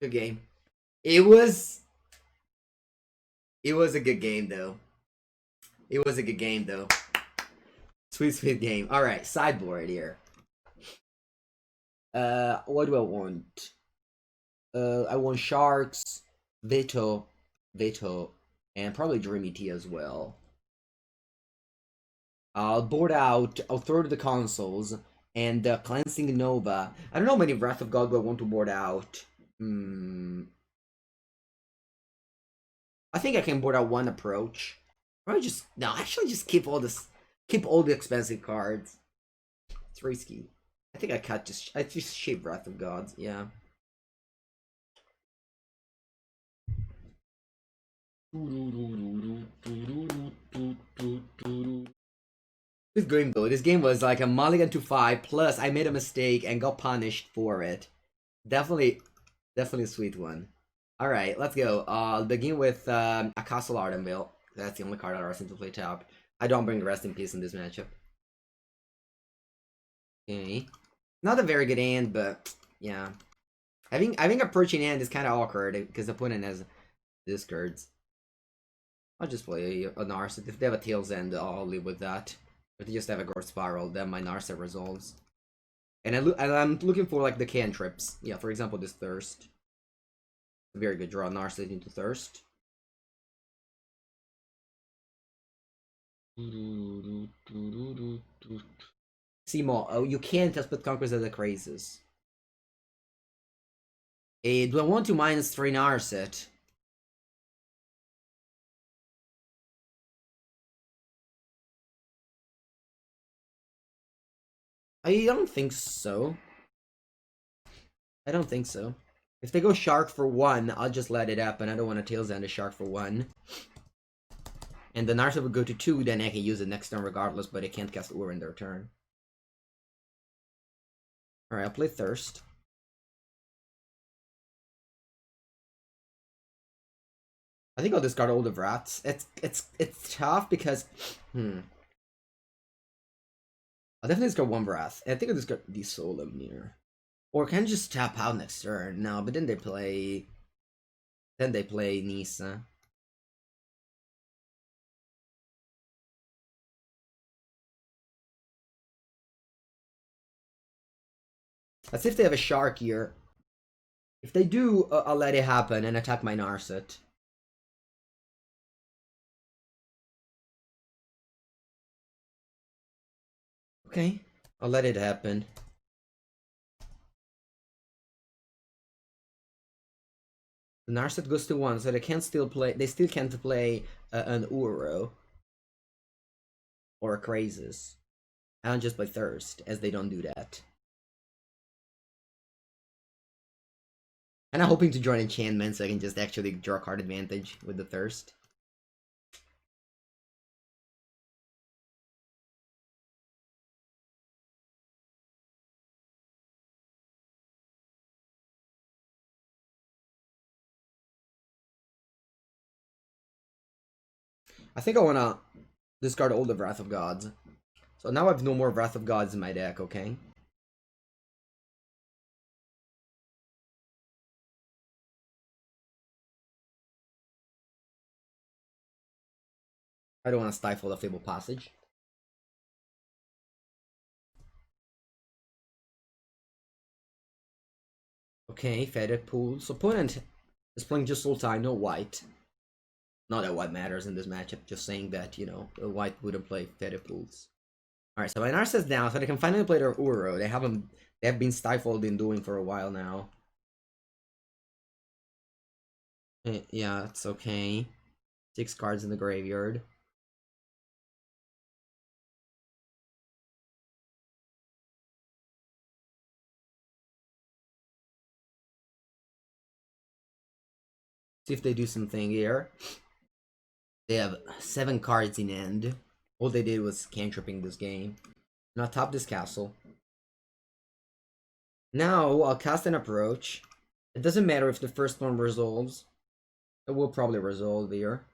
Good game. It was a good game, though. It was a good game, though. Sweet, sweet game. Alright, sideboard here. What do I want? I want Sharks, Veto, and probably Dreamy Tea as well. I'll board out, I'll throw to the consoles, and Cleansing Nova. I don't know how many Wrath of God do I want to board out. I think I can board out one approach. Or just, no, actually just keep all the expensive cards. It's risky. I think I just shape Wrath of Gods, yeah. This game though, this game was like a mulligan to 5, plus I made a mistake and got punished for it. Definitely a sweet one. Alright, let's go. I'll begin with a Castle Ardenvale. That's the only card I seem to play top. I don't bring Rest in Peace in this matchup. Okay. Not a very good hand, but yeah. I think approaching hand is kind of awkward because the opponent has discards. I'll just play a Narset. If they have a Tail's End, I'll live with that. If they just have a Growth Spiral, then my Narset resolves. And I'm looking for like the cantrips. Yeah, for example, this Thirst. A very good draw, Narset into Thirst. Simo, oh, you can't just put Conquest as a Crazes. Do I want to -3 Narset? I don't think so. I don't think so. If they go Shark for 1, I'll just let it happen. I don't want to Tails End a Shark for 1. And the Narset would go to 2, then I can use it next turn regardless, but I can't cast Ur in their turn. Alright, I'll play Thirst. I think I'll discard all the Wraths. It's tough because I'll definitely discard one Wrath. I think I'll discard the Solemnir. Or can I just tap out next turn? No, but then they play Nisa. Let's see if they have a Shark here. If they do, I'll let it happen and attack my Narset. Okay, I'll let it happen. The Narset goes to 1, so they still can't play an Uro. Or a Crazes. I'll just play Thirst, as they don't do that. And I'm hoping to draw an enchantment so I can just actually draw card advantage with the Thirst. I think I wanna discard all the Wrath of Gods. So now I have no more Wrath of Gods in my deck, okay? I don't want to stifle the Fable Passage. Okay, Faded Pools. Opponent is playing just Sultai, no white. Not that white matters in this matchup, just saying that, you know, the white wouldn't play Faded Pools. Alright, so my Narset's down, so they can finally play their Uro. They have been stifled in doing for a while now. Yeah, it's okay. 6 cards in the graveyard. See if they do something here. They have 7 cards in hand. All they did was cantripping this game. Now top this castle. Now I'll cast an approach. It doesn't matter if the first one resolves. It will probably resolve here.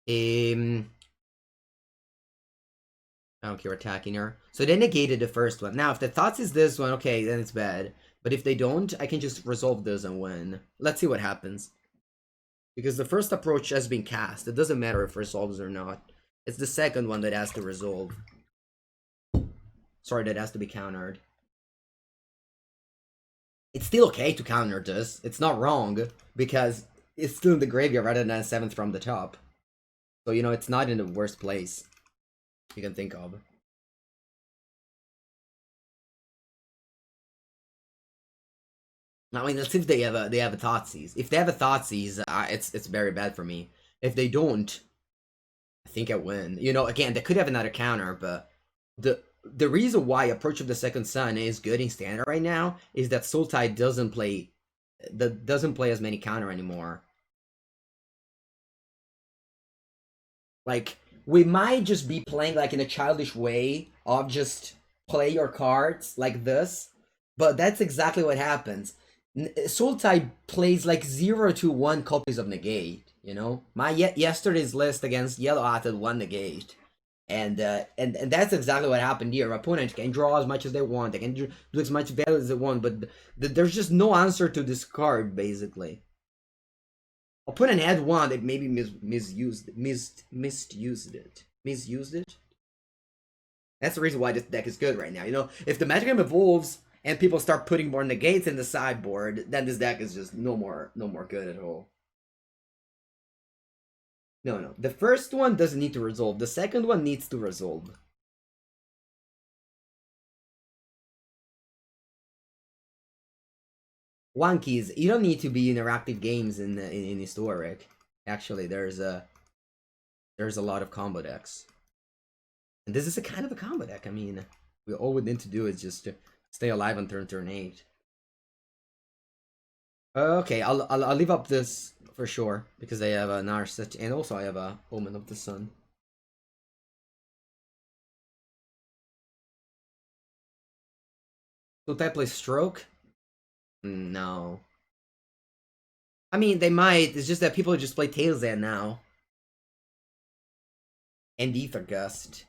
I don't care attacking her. So they negated the first one. Now, if the thoughts is this one, okay, then it's bad. But if they don't, I can just resolve this and win. Let's see what happens. Because the first approach has been cast. It doesn't matter if it resolves or not. It's the second one that has to resolve. Sorry, that has to be countered. It's still okay to counter this. It's not wrong. Because it's still in the graveyard rather than 7th from the top. So, you know, it's not in the worst place you can think of. I mean, let's see if they have a Thoughtseize. If they have a Thoughtseize, it's very bad for me. If they don't, I think I win. You know, again, they could have another counter, but the reason why Approach of the Second Sun is good in standard right now is that Sultai doesn't play as many counter anymore. Like, we might just be playing like in a childish way of just play your cards like this, but that's exactly what happens. Sultai plays like 0 to 1 copies of negate, you know? My yesterday's list against Yellow Hat had 1 negate. And that's exactly what happened here. Opponent can draw as much as they want, they can do as much value as they want, but there's just no answer to this card, basically. Opponent had 1 that maybe misused it. That's the reason why this deck is good right now. You know, if the Magic Game evolves and people start putting more negates in the sideboard, then this deck is just no more good at all. No. The first one doesn't need to resolve. The second one needs to resolve. One keys. You don't need to be interactive games in Historic. Actually, there's a lot of combo decks. And this is a kind of a combo deck. I mean, all we need to do is just to stay alive on turn 8. Okay, I'll leave up this for sure because I have a Narset and also I have a Omen of the Sun. Will I play Stroke? No. I mean, they might. It's just that people just play Tails End now. And Ether Gust.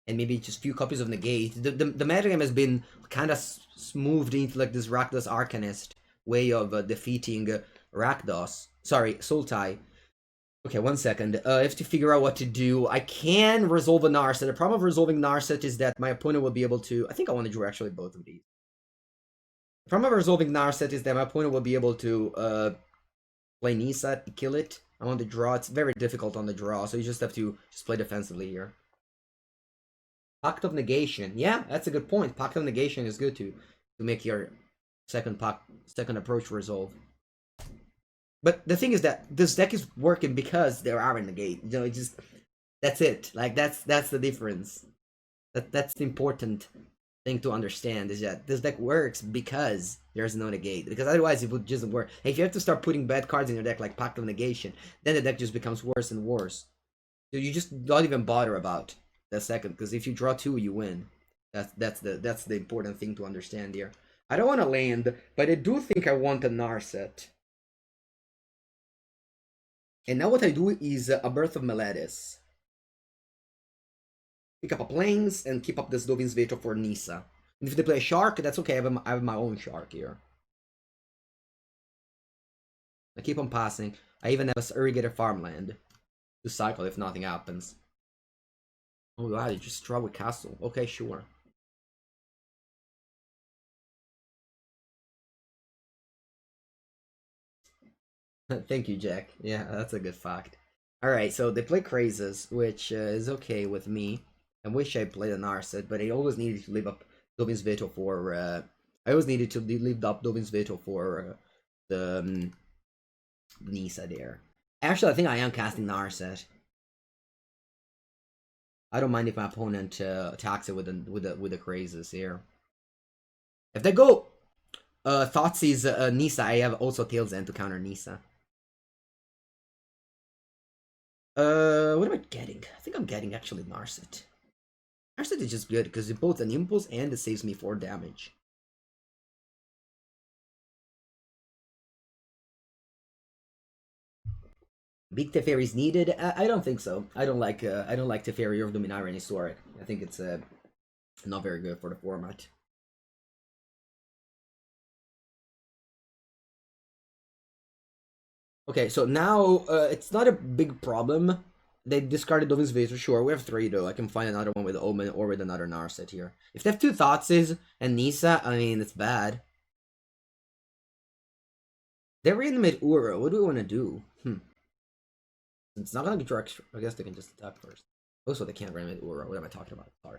And maybe just a few copies of Negate. The Magic Game has been kind of smoothed into like this Rakdos Arcanist way of defeating Rakdos. Sorry, Sultai. Okay, 1 second. I have to figure out what to do. I can resolve a Narset. The problem of resolving Narset is that my opponent will be able to... I think I want to draw actually both of these. The problem of resolving Narset is that my opponent will be able to play Nisa to kill it. I want to draw. It's very difficult on the draw, so you just have to just play defensively here. Pact of Negation. Yeah, that's a good point. Pact of Negation is good to make your second approach resolve. But the thing is that this deck is working because there are a negate. You know, it just that's it. Like that's the difference. That's the important thing to understand is that this deck works because there's no negate. Because otherwise it would just work. If you have to start putting bad cards in your deck like Pact of Negation, then the deck just becomes worse and worse. So you just don't even bother about the second, because if you draw 2, you win. That's the important thing to understand here. I don't want to land, but I do think I want a Narset. And now what I do is a Birth of Meletis. Pick up a Plains and keep up this Dovin's Veto for Nisa. And if they play a Shark, that's okay, I have my own Shark here. I keep on passing. I even have a Irrigated Farmland to cycle if nothing happens. Oh god, you just draw with Castle. Okay, sure. Thank you, Jack. Yeah, that's a good fact. Alright, so they play Crazes, which is okay with me. I wish I played an Narset, but I always needed to leave up Dovin's Veto for... I always needed to leave up Dovin's Veto for the Nisa there. Actually, I think I am casting Narset. I don't mind if my opponent attacks it with the crazes here. If they go Thoughtseize Nisa, I have also Tails End to counter Nisa. What am I getting? I think I'm getting actually Narset. Narset is just good because it's both an impulse and it saves me 4 damage. Big Teferi is needed? I don't think so. I don't like Teferi or Dominaria in Historic. I think it's not very good for the format. Okay, so now it's not a big problem. They discarded Dovin's Vaser, sure. We have 3 though. I can find another one with Omen or with another Narset here. If they have 2 Thoughtses and Nisa, I mean, it's bad. They reanimate Ura. What do we want to do? It's not gonna be direct. I guess they can just attack first. Also, they can't reanimate Ura. What am I talking about? Sorry.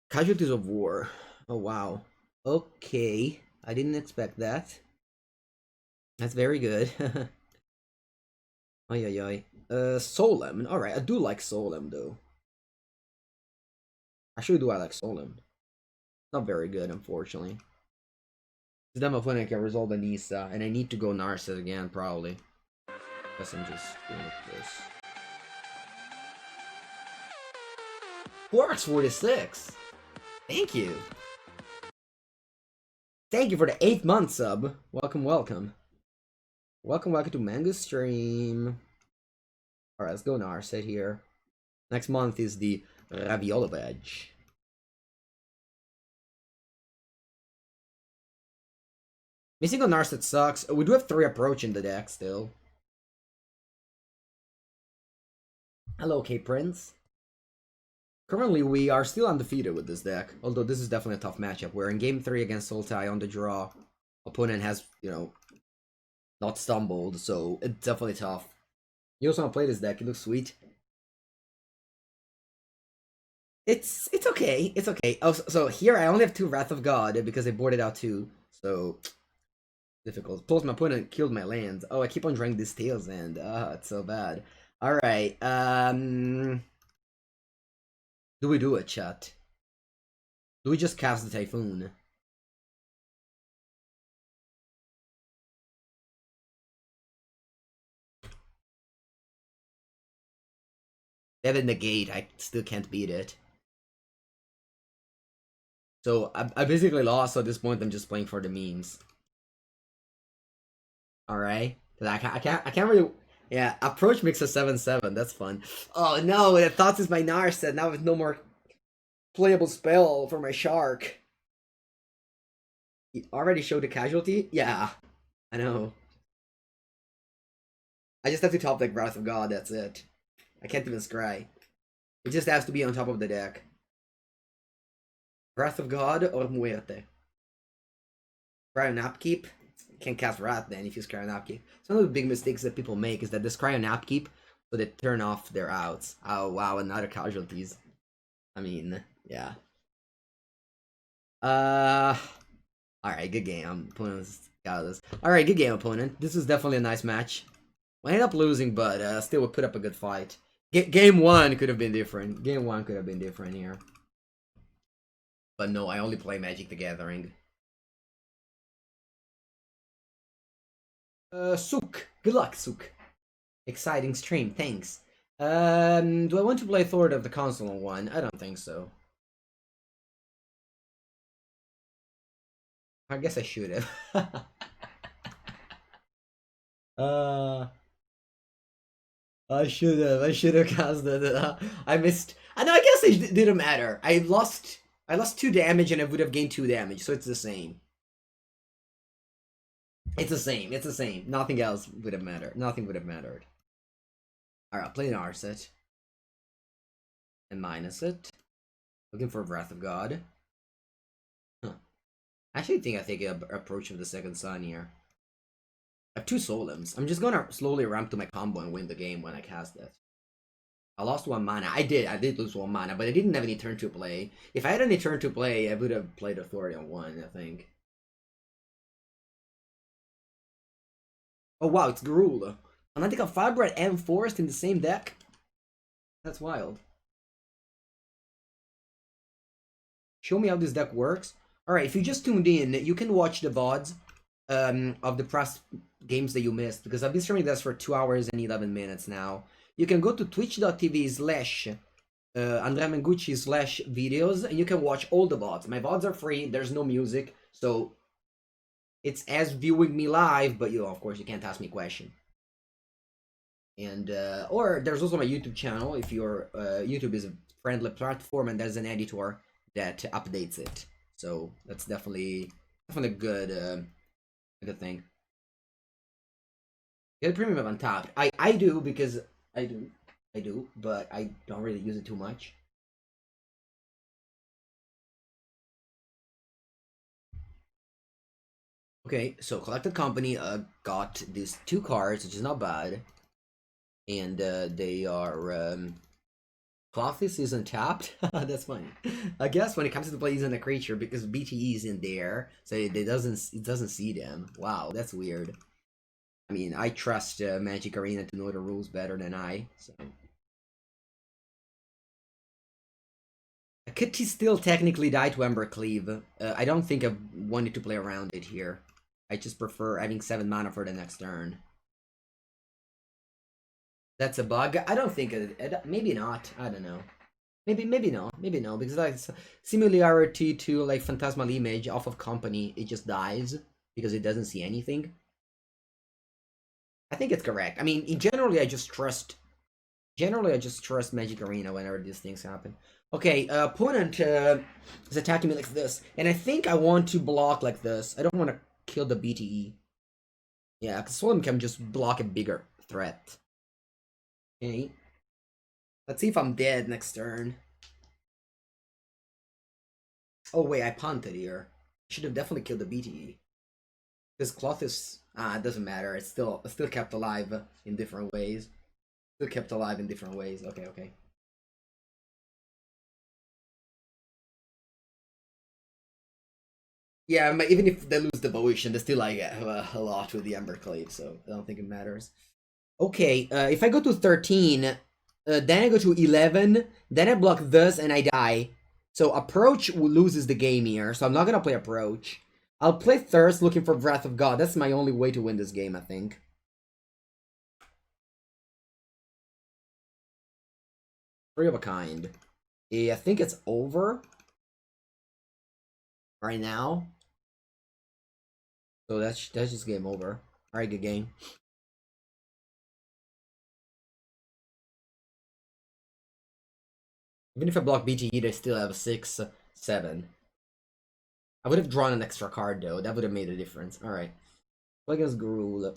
Casualties of War. Oh, wow. Okay. I didn't expect that. That's very good. Ay, ay, ay. Solem. Alright, I do like Solem, though. Actually, do I like Solem? Not very good, unfortunately. This time of when I can resolve the Nisa, and I need to go Narset again, probably. Guess I'm just doing this. 4x46! Thank you! Thank you for the 8th month sub! Welcome, welcome. Welcome to Mango Stream. Alright, let's go Narset here. Next month is the Raviolo Veg. Missing on Narset sucks. We do have 3 approach in the deck still. Hello, K-Prince. Currently, we are still undefeated with this deck, although this is definitely a tough matchup. We're in Game 3 against Sultai on the draw. Opponent has, you know, not stumbled, so it's definitely tough. You also want to play this deck, it looks sweet. It's okay, it's okay. Oh, so here I only have 2 Wrath of God because I boarded out 2, so difficult. Plus my opponent killed my lands. Oh, I keep on drawing this Tails End. It's so bad. Alright, do we do it, chat? Do we just cast the Typhoon? They have a negate, I still can't beat it. So I basically lost, so at this point I'm just playing for the memes. Alright. I can't really. Yeah, approach makes a 7/7. That's fun. Oh no, I thought this my Narset. Now with no more playable spell for my shark. He already showed a casualty? Yeah. I know. I just have to top deck Wrath of God, that's it. I can't even scry. It just has to be on top of the deck. Wrath of God or Muerte. Scry and Upkeep? Can't cast Wrath then if you scry and Upkeep. Some of the big mistakes that people make is that they scry and Upkeep, so they turn off their outs. Oh wow, another casualties. I mean, yeah. Alright, good game. Opponent's got this. Alright, good game, opponent. This was definitely a nice match. We ended up losing, but still we put up a good fight. Game 1 could have been different. Game 1 could have been different here. But no, I only play Magic the Gathering. Sook. Good luck, Sook. Exciting stream, thanks. Do I want to play Thord of the Console on 1? I don't think so. I guess I should have. I should have cast it. I missed. I know. I guess it didn't matter. I lost 2 damage and I would have gained 2 damage, so it's the same. It's the same. It's the same. Nothing else would have mattered. Nothing would have mattered. Alright, play an Narset. And minus it. Looking for Wrath of God. Huh. I actually think I take an approach of the second sun here. I have 2 Solems. I'm just gonna slowly ramp to my combo and win the game when I cast it. I lost 1 mana. I did lose 1 mana, but I didn't have any turn to play. If I had any turn to play, I would have played Authority on 1, I think. Oh wow, it's Gruul. Fanatical Firebread and Forest in the same deck? That's wild. Show me how this deck works. Alright, if you just tuned in, you can watch the VODs of the press games that you missed, because I've been streaming this for 2 hours and 11 minutes now. You can go to twitch.tv/ Andrea Mengucci / videos, and you can watch all the VODs. My VODs are free, there's no music, so it's as viewing me live, but of course, you can't ask me a question. And or there's also my YouTube channel if your YouTube is a friendly platform, and there's an editor that updates it. So that's definitely a good thing. Get premium of Untapped. I do, because I do, but I don't really use it too much. Okay, so Collected Company got these 2 cards, which is not bad. And they are Clothes is untapped. That's funny. I guess when it comes to play using a creature, because BTE is in there, so it doesn't see them. Wow, that's weird. I mean, I trust Magic Arena to know the rules better than I. So I could still technically die to Embercleave. I don't think I wanted to play around it here. I just prefer having 7 mana for the next turn. That's a bug. I don't think maybe not. I don't know. Maybe no, because like similarity to like Phantasmal Image off of Company, it just dies because it doesn't see anything. I think it's correct. I mean, generally I just trust Magic Arena whenever these things happen. Okay, opponent is attacking me like this, and I think I want to block like this. I don't want to kill the BTE. Yeah, because Solemn can just block a bigger threat. Okay. Let's see if I'm dead next turn. Oh wait, I punted here. Should have definitely killed the BTE. This cloth is it doesn't matter. It's still kept alive in different ways. Still kept alive in different ways. Okay, okay. Yeah, even if they lose the Boetian, they still like have a lot with the Embercleave, so I don't think it matters. Okay, if I go to 13, then I go to 11, then I block this and I die. So Approach loses the game here, so I'm not gonna play Approach. I'll play Thirst looking for Breath of God. That's my only way to win this game, I think. Three of a kind. Yeah, I think it's over right now. So that's just game over. Alright, good game. Even if I block BGE, they still have a 6, 7. I would have drawn an extra card though. That would have made a difference. Alright. Play against Gruul.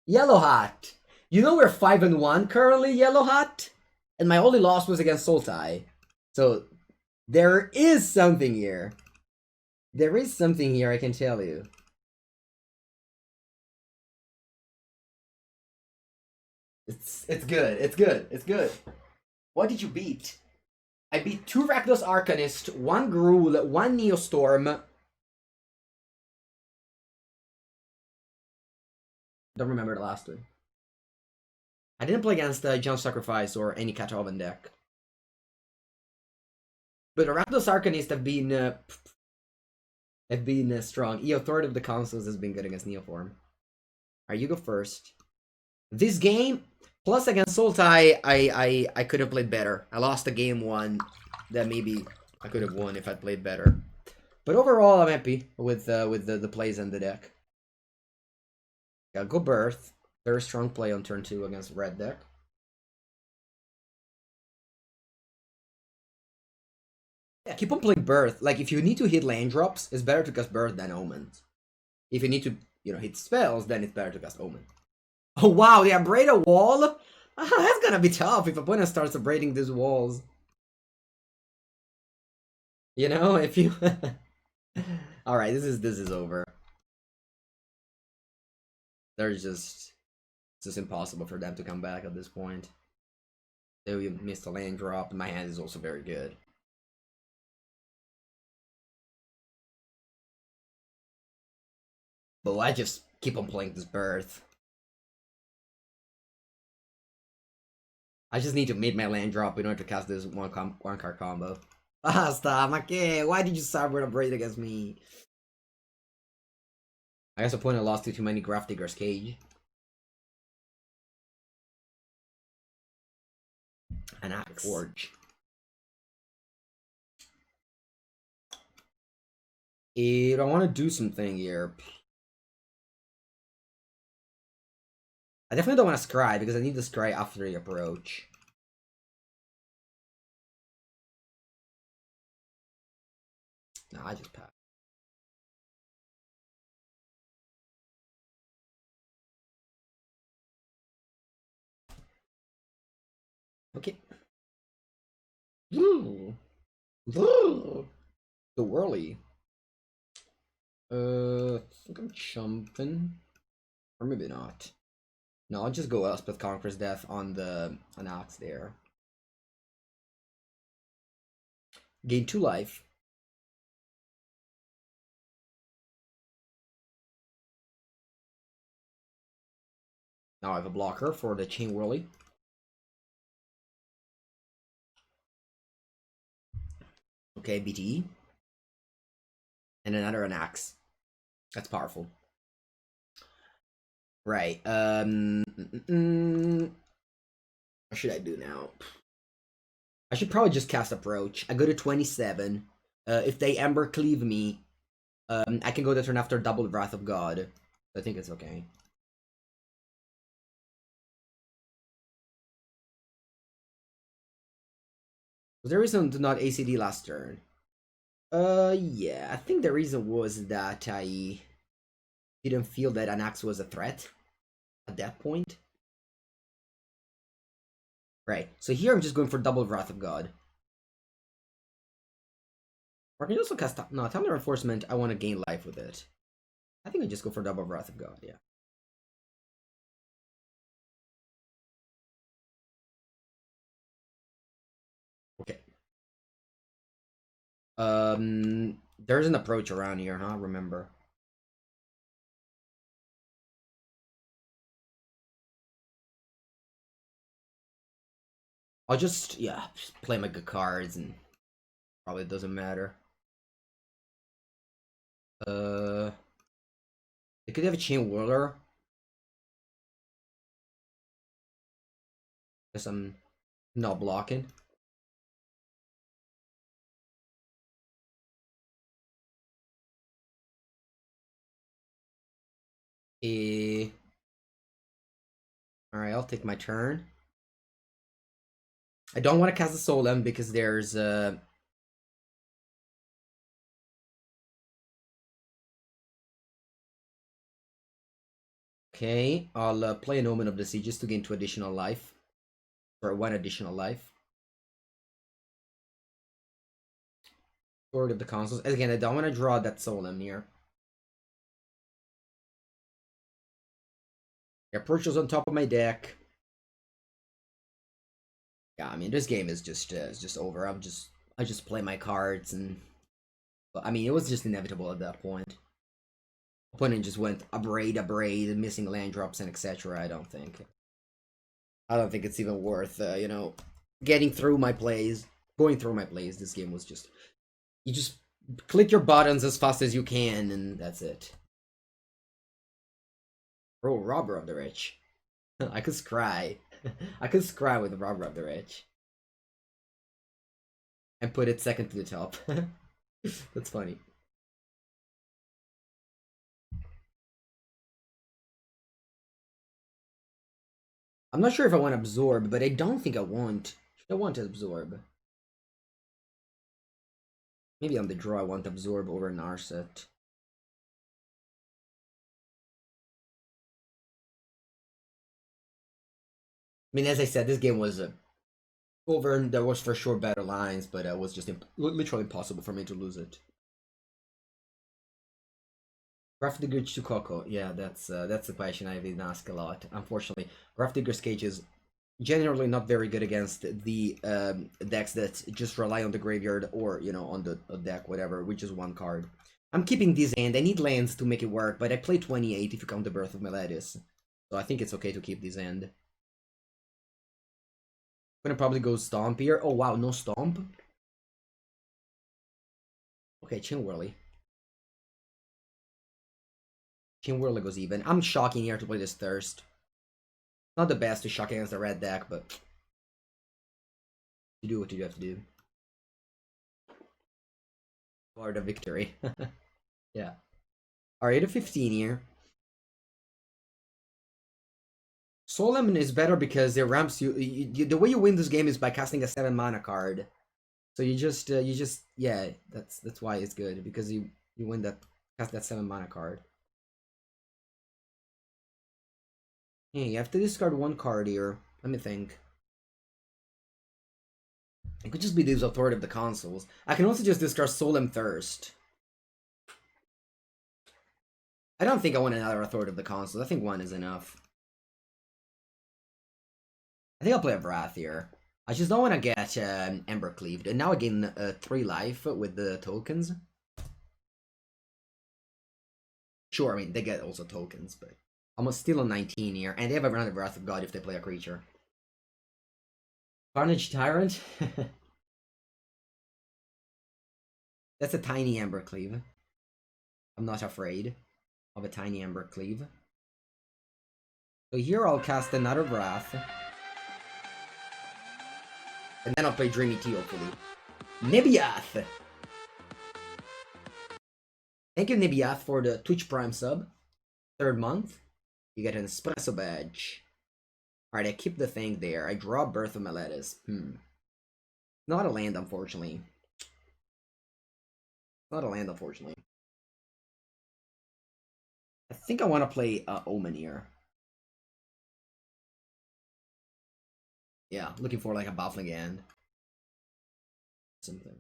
Yellow Hat! You know we're 5-1 currently, Yellow Hat? And my only loss was against Sultai. So there is something here. There is something here, I can tell you. It's good. It's good. It's good. What did you beat? I beat 2 Rakdos Arcanist, 1 Gruul, 1 Neostorm. Don't remember the last one. I didn't play against John Sacrifice or any Katovan deck. But the Rakdos Arcanist have been strong. Authority of the Councils has been good against Neoform. Alright, you go first. This game, plus against Sultai, I could have played better. I lost a game 1 that maybe I could have won if I played better. But overall, I'm happy with the plays and the deck. Yeah, go Birth. Very strong play on turn 2 against red deck. Yeah, keep on playing Birth. Like, if you need to hit land drops, it's better to cast Birth than Omens. If you need to, hit spells, then it's better to cast Omen. Oh wow, they abrade a wall? That's gonna be tough if opponent starts abrading these walls. If you... Alright, this is over. It's just impossible for them to come back at this point. They missed a land drop, and my hand is also very good. But I just keep on playing this birth. I just need to make my land drop in order to cast this one card combo. Ah, stop, okay. Why did you cyber a braid against me? I guess opponent lost to too many Grafdigger's Cage. An Axe Forge. I want to do something here. I definitely don't want to scry because I need to scry after the approach. No, I just pass. Okay. The whirly. I think I'm jumping. Or maybe not. No, I'll just go Elspeth Conquers Death on the Axe there. Gain 2 life. Now I have a blocker for the Chain Whirly. Okay, BTE. And another an Axe. That's powerful. Right. What should I do now? I should probably just cast Approach. I go to 27. If they Ember Cleave me, I can go the turn after double Wrath of God. I think it's okay. Was there a reason to not ACD last turn? Yeah. I think the reason was that I didn't feel that an Axe was a threat at that point. Right. So here I'm just going for double Wrath of God. Or I can also cast... No, Thunder Reinforcement, I want to gain life with it. I think I just go for double Wrath of God, yeah. Okay. There's an approach around here, huh? Remember. I'll just, yeah, just play my good cards and probably doesn't matter. They could have a Chain Whirler. Guess I'm not blocking. Alright, I'll take my turn. I don't want to cast the Solemn because there's okay, I'll play an Omen of the Sea just to gain 2 additional life. Or 1 additional life. Sword of the Consuls. Again, I don't want to draw that Solemn here. The approach was on top of my deck. Yeah, I mean, this game is just over. I just play my cards and... I mean, it was just inevitable at that point. Opponent just went abrade, missing land drops and etc. I don't think it's even worth, you know, getting through my plays, going through my plays. This game was just... You just click your buttons as fast as you can, and that's it. Bro, Robber of the Rich. I could scry. I could scry with the Robber of the Rich. And put it second to the top. That's funny. I'm not sure if I want to absorb, but I don't think I want. Should I want to absorb? Maybe on the draw I want to absorb over Narset. I mean, as I said, this game was over, and there was for sure better lines, but it was just literally impossible for me to lose it. Grafdigger's to Coco. Yeah, that's the question I've been asked a lot. Unfortunately, Grafdigger's Cage is generally not very good against the decks that just rely on the graveyard or, you know, on the deck, whatever, with just 1 card. I'm keeping this hand. I need lands to make it work, but I play 28 if you count the Birth of Meletis. So I think it's okay to keep this hand. I'm gonna probably go Stomp here. Oh wow, no Stomp? Okay, Chin Whirly. Chin Whirly goes even. I'm shocking here to play this Thirst. Not the best to shock against the red deck, but you do what you have to do. For the victory. Yeah. Alright, a 15 here. Solemn is better because it ramps you, the way you win this game is by casting a 7 mana card. So you just yeah, that's why it's good, because you win that, cast that 7 mana card. Yeah, you have to discard one card here. Let me think. It could just be this Authority of the Consuls. I can also just discard Solemn Thirst. I don't think I want another Authority of the Consuls. I think one is enough. I think I'll play a Wrath here. I just don't want to get Ember Cleaved. And now I gain 3 life with the tokens. Sure, I mean, they get also tokens, but almost still on 19 here. And they have another Wrath of God if they play a creature. Carnage Tyrant? That's a tiny Ember Cleave. I'm not afraid of a tiny Ember Cleave. So here I'll cast another Wrath. And then I'll play Dreamy Tea, hopefully. Nibiath! Thank you, Nibiath, for the Twitch Prime sub. 3rd month. You get an espresso badge. Alright, I keep the thing there. I draw Birth of Meletis. Not a land, unfortunately. Not a land, unfortunately. I think I want to play Omen here. Yeah, looking for like a Baffling Hand. Something.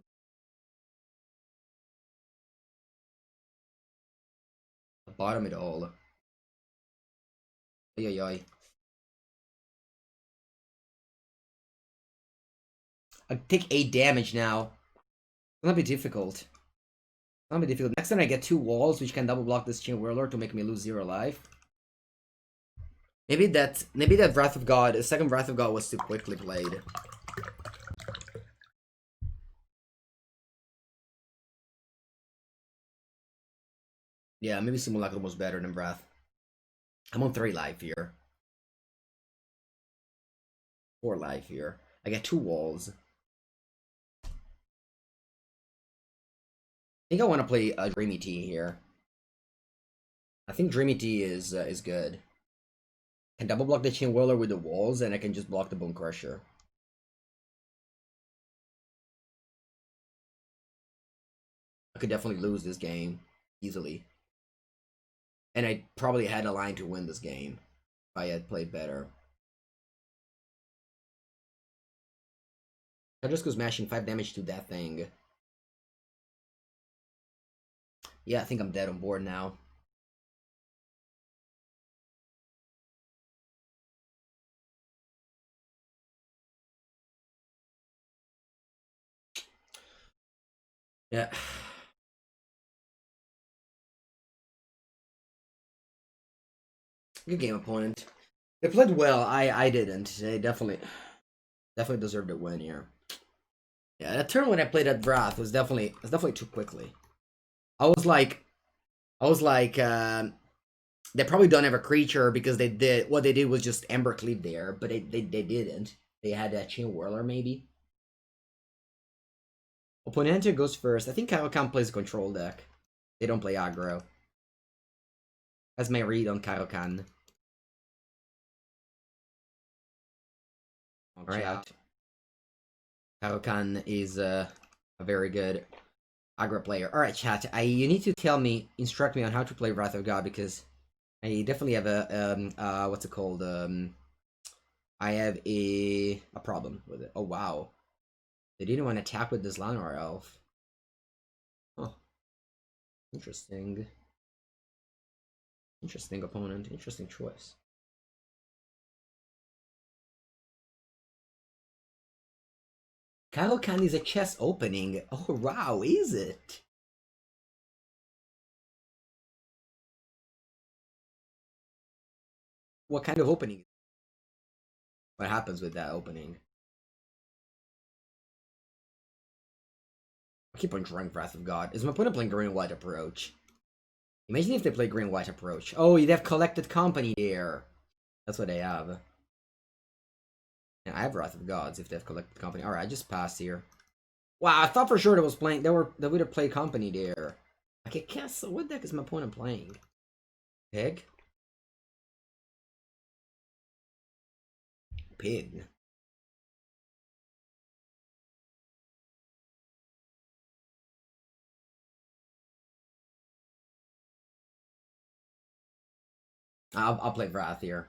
Bottom it all. Ay, ay, ay. I take 8 damage now. It's gonna be difficult. It's gonna be difficult. Next time I get 2 walls, which can double block this Chain Whirler to make me lose 0 life. Maybe that Wrath of God, the second Wrath of God was too quickly played. Yeah, maybe Simulacrum was better than Wrath. I'm on 3 life here. 4 life here. I get 2 walls. I think I want to play a Dreamy Tea here. I think Dreamy Tea is good. I can double block the Chain Whirler with the walls, and I can just block the Bone Crusher. I could definitely lose this game easily. And I probably had a line to win this game if I had played better. I just go smashing 5 damage to that thing. Yeah, I think I'm dead on board now. Yeah. Good game, opponent. They played well. I didn't. They definitely deserved a win here. Yeah, that turn when I played that Wrath was definitely too quickly. I was like, they probably don't have a creature because they did what they did was just Ember Cleave there, but they didn't. They had that Chain Whirler maybe. Opponente goes first. I think Kaioken plays a control deck. They don't play aggro. That's my read on Kaioken. Alright. Kaioken is a very good aggro player. Alright, chat. You need to instruct me on how to play Wrath of God, because I definitely have a what's it called? I have a problem with it. Oh wow. They didn't want to attack with this Llanowar Elf. Huh. Interesting. Interesting opponent. Interesting choice. Kaioken is a chest opening. Oh wow, is it? What kind of opening? What happens with that opening? I keep on drawing Wrath of God. Is my opponent playing green-white approach? Imagine if they play green-white approach. Oh, they have collected company there. That's what they have. And I have Wrath of Gods if they have collected company. Alright, I just passed here. Wow, I thought for sure they was playing. They would have played company there. Okay, Castle. What the heck is my opponent playing? Pig. Pig. I'll play Wrath here.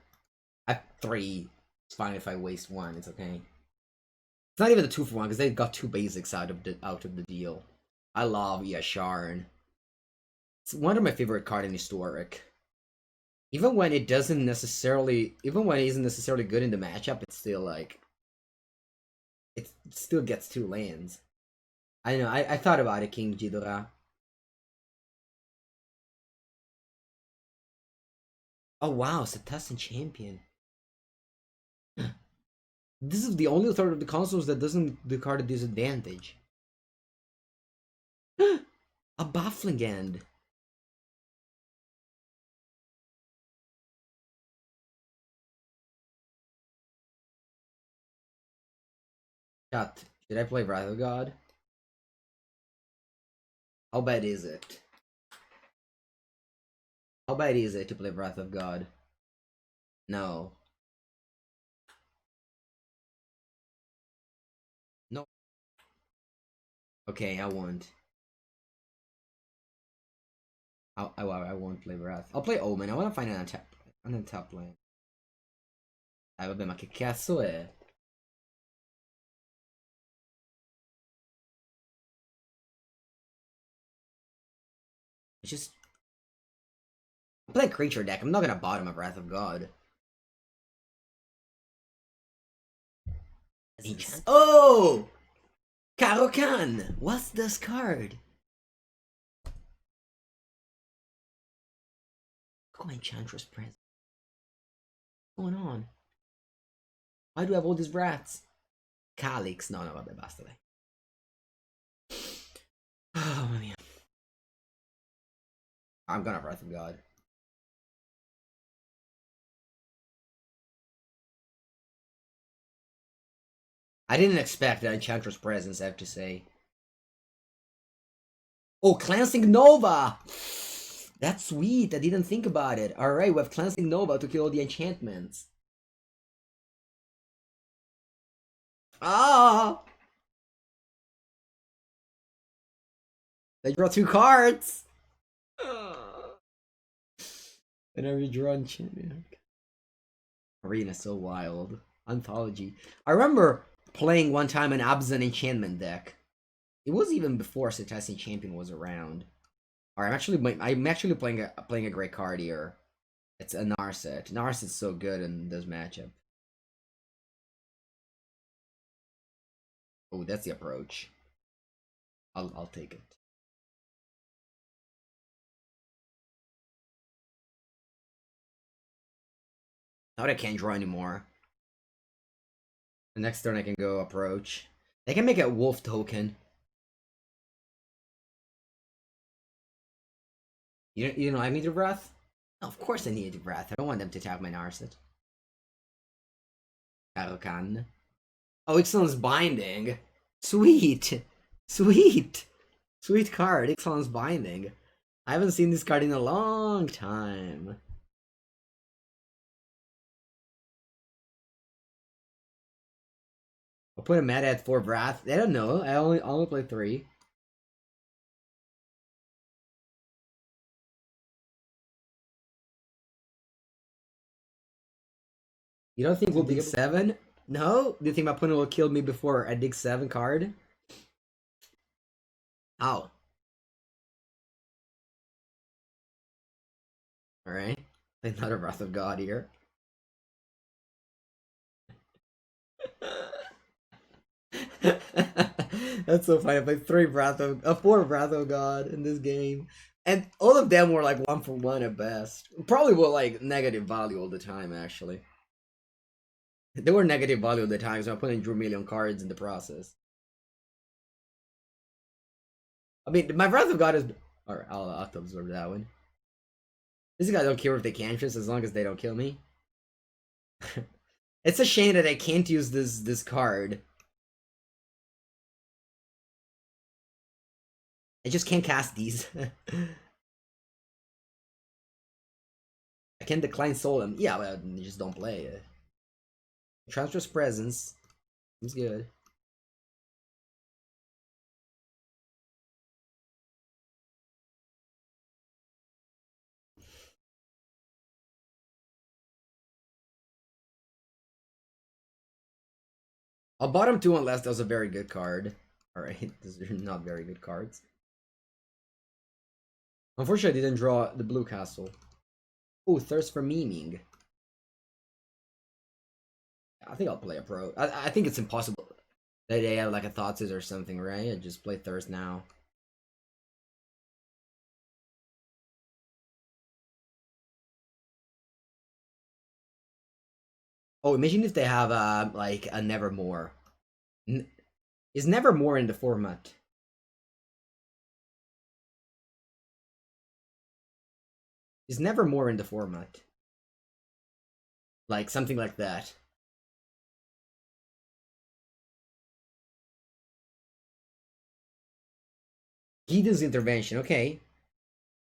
I have 3. It's fine if I waste 1. It's okay. It's not even a 2 for 1 because they got 2 basics out of the deal. I love Yasharn. It's one of my favorite cards in Historic. Even when it isn't necessarily good in the matchup, it's still like it still gets 2 lands. I know. I thought about it, King Ghidorah. Oh wow, Setessan Champion. This is the only third of the consoles that doesn't discard a disadvantage. A baffling end. Chat, should I play Wrath of God? How bad is it? How bad is it to play Wrath of God? No. No. Okay, I won't. I won't play Wrath. I'll play Omen. I want to find an untapped land. Vabbè, ma che cazzo è? It's just... I play a creature deck. I'm not gonna bottom of Wrath of God. Oh! Karokan! What's this card? Look at my Enchantress Prince. What's going on? Why do I have all these rats? Calix. No, vabbè, basta dai. Oh, mamma mia. I'm gonna Wrath of God. I didn't expect that Enchantress Presence, I have to say. Oh, Cleansing Nova! That's sweet, I didn't think about it. Alright, we have Cleansing Nova to kill all the enchantments. Ah! I draw 2 cards! And I redraw enchantment. Arena so wild. Anthology. I remember playing one time an Abzan enchantment deck. It was even before Setessan Champion was around. Alright, I'm actually playing a great card here. It's a Narset. Narset's so good in this matchup. Oh, that's the approach. I'll take it. Now I can't draw anymore. The next turn I can go approach. They can make a wolf token. You know I need a Wrath? No, of course I need a Wrath. I don't want them to tap my Narset. Karokan. Oh, Ixalan's Binding. Sweet! Sweet! Sweet card, Ixalan's Binding. I haven't seen this card in a long time. I'll put a meta at 4 Wrath. I don't know. I only play 3. You don't think we'll dig 7? No? Do you think my opponent will kill me before I dig 7 card? How? Alright. Another Wrath of God here. That's so funny. I played 4 Wrath of God in this game. And all of them were like 1 for 1 at best. Probably were like negative value all the time, actually. They were negative value all the time, so my opponent drew a million cards in the process. I mean, my Wrath of God is. Alright, I'll have to absorb that one. These guys don't care if they cantress as long as they don't kill me. It's a shame that I can't use this card. I just can't cast these. I can decline soul them. Yeah, well, you just don't play it. Transfer's presence. Seems good. I'll bottom 2 unless that was a very good card. Alright, these are not very good cards. Unfortunately, I didn't draw the blue castle. Oh, Thirst for Memeing. I think I'll play a pro. I think it's impossible that they have like a Thoughtseize or something, right? I just play Thirst now. Oh, imagine if they have like a Nevermore. Is Nevermore in the format? Is Nevermore in the format? Like something like that. Gideon's Intervention, okay.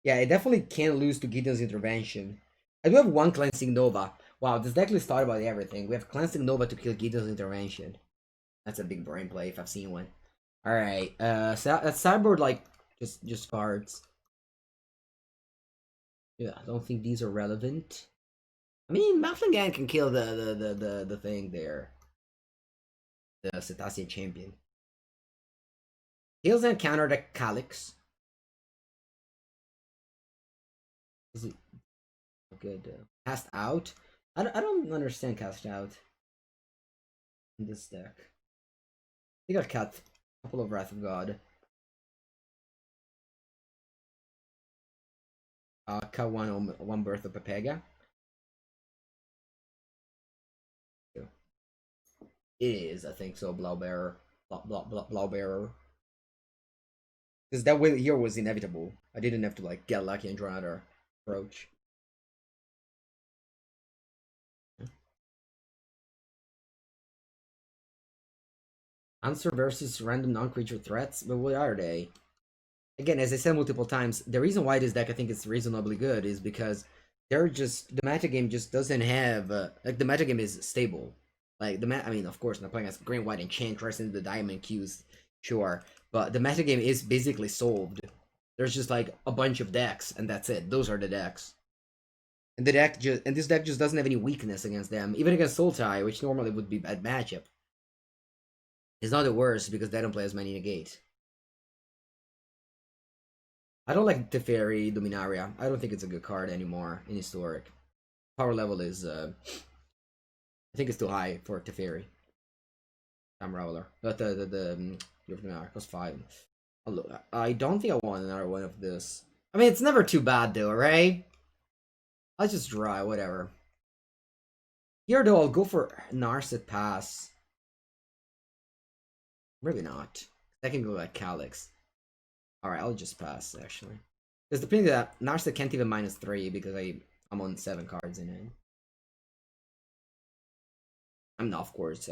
Yeah, I definitely can't lose to Gideon's Intervention. I do have one Cleansing Nova. Wow, this deck list thought about everything. We have Cleansing Nova to kill Gideon's Intervention. That's a big brain play if I've seen one. Alright, so that's sideboard like just cards. Yeah, I don't think these are relevant. I mean, Maflingan can kill the thing there. The Cetacean Champion. Heals and counter the Calyx. Is it good? Cast out? I don't understand cast out in this deck. I think I've cut a couple of Wrath of God. Cut one Birth of Pepega. It is, I think so, Blaubearer. Blaubearer. Because that way here was inevitable. I didn't have to like get lucky and draw another approach. Answer versus random non-creature threats, but what are they? Again, as I said multiple times, the reason why this deck I think is reasonably good is because they're just the metagame just doesn't have like the metagame is stable. Like I mean, of course, not playing as green, white, enchantress into the diamond cues, sure, but the metagame is basically solved. There's just like a bunch of decks, and that's it. Those are the decks. And this deck just doesn't have any weakness against them, even against Sultai, which normally would be bad matchup. It's not the worst because they don't play as many negate. I don't like Teferi Dominaria. I don't think it's a good card anymore in Historic. Power level is, I think it's too high for Teferi. Time Roller. But the Dominaria costs 5. I don't think I want another one of this. I mean, it's never too bad though, right? I'll just draw, whatever. Here though, I'll go for Narset Pass. Maybe not. I can go like Calyx. Alright, I'll just pass, actually. Because the thing that Narset can't even -3 because I'm on 7 cards in it. I'm not, of course.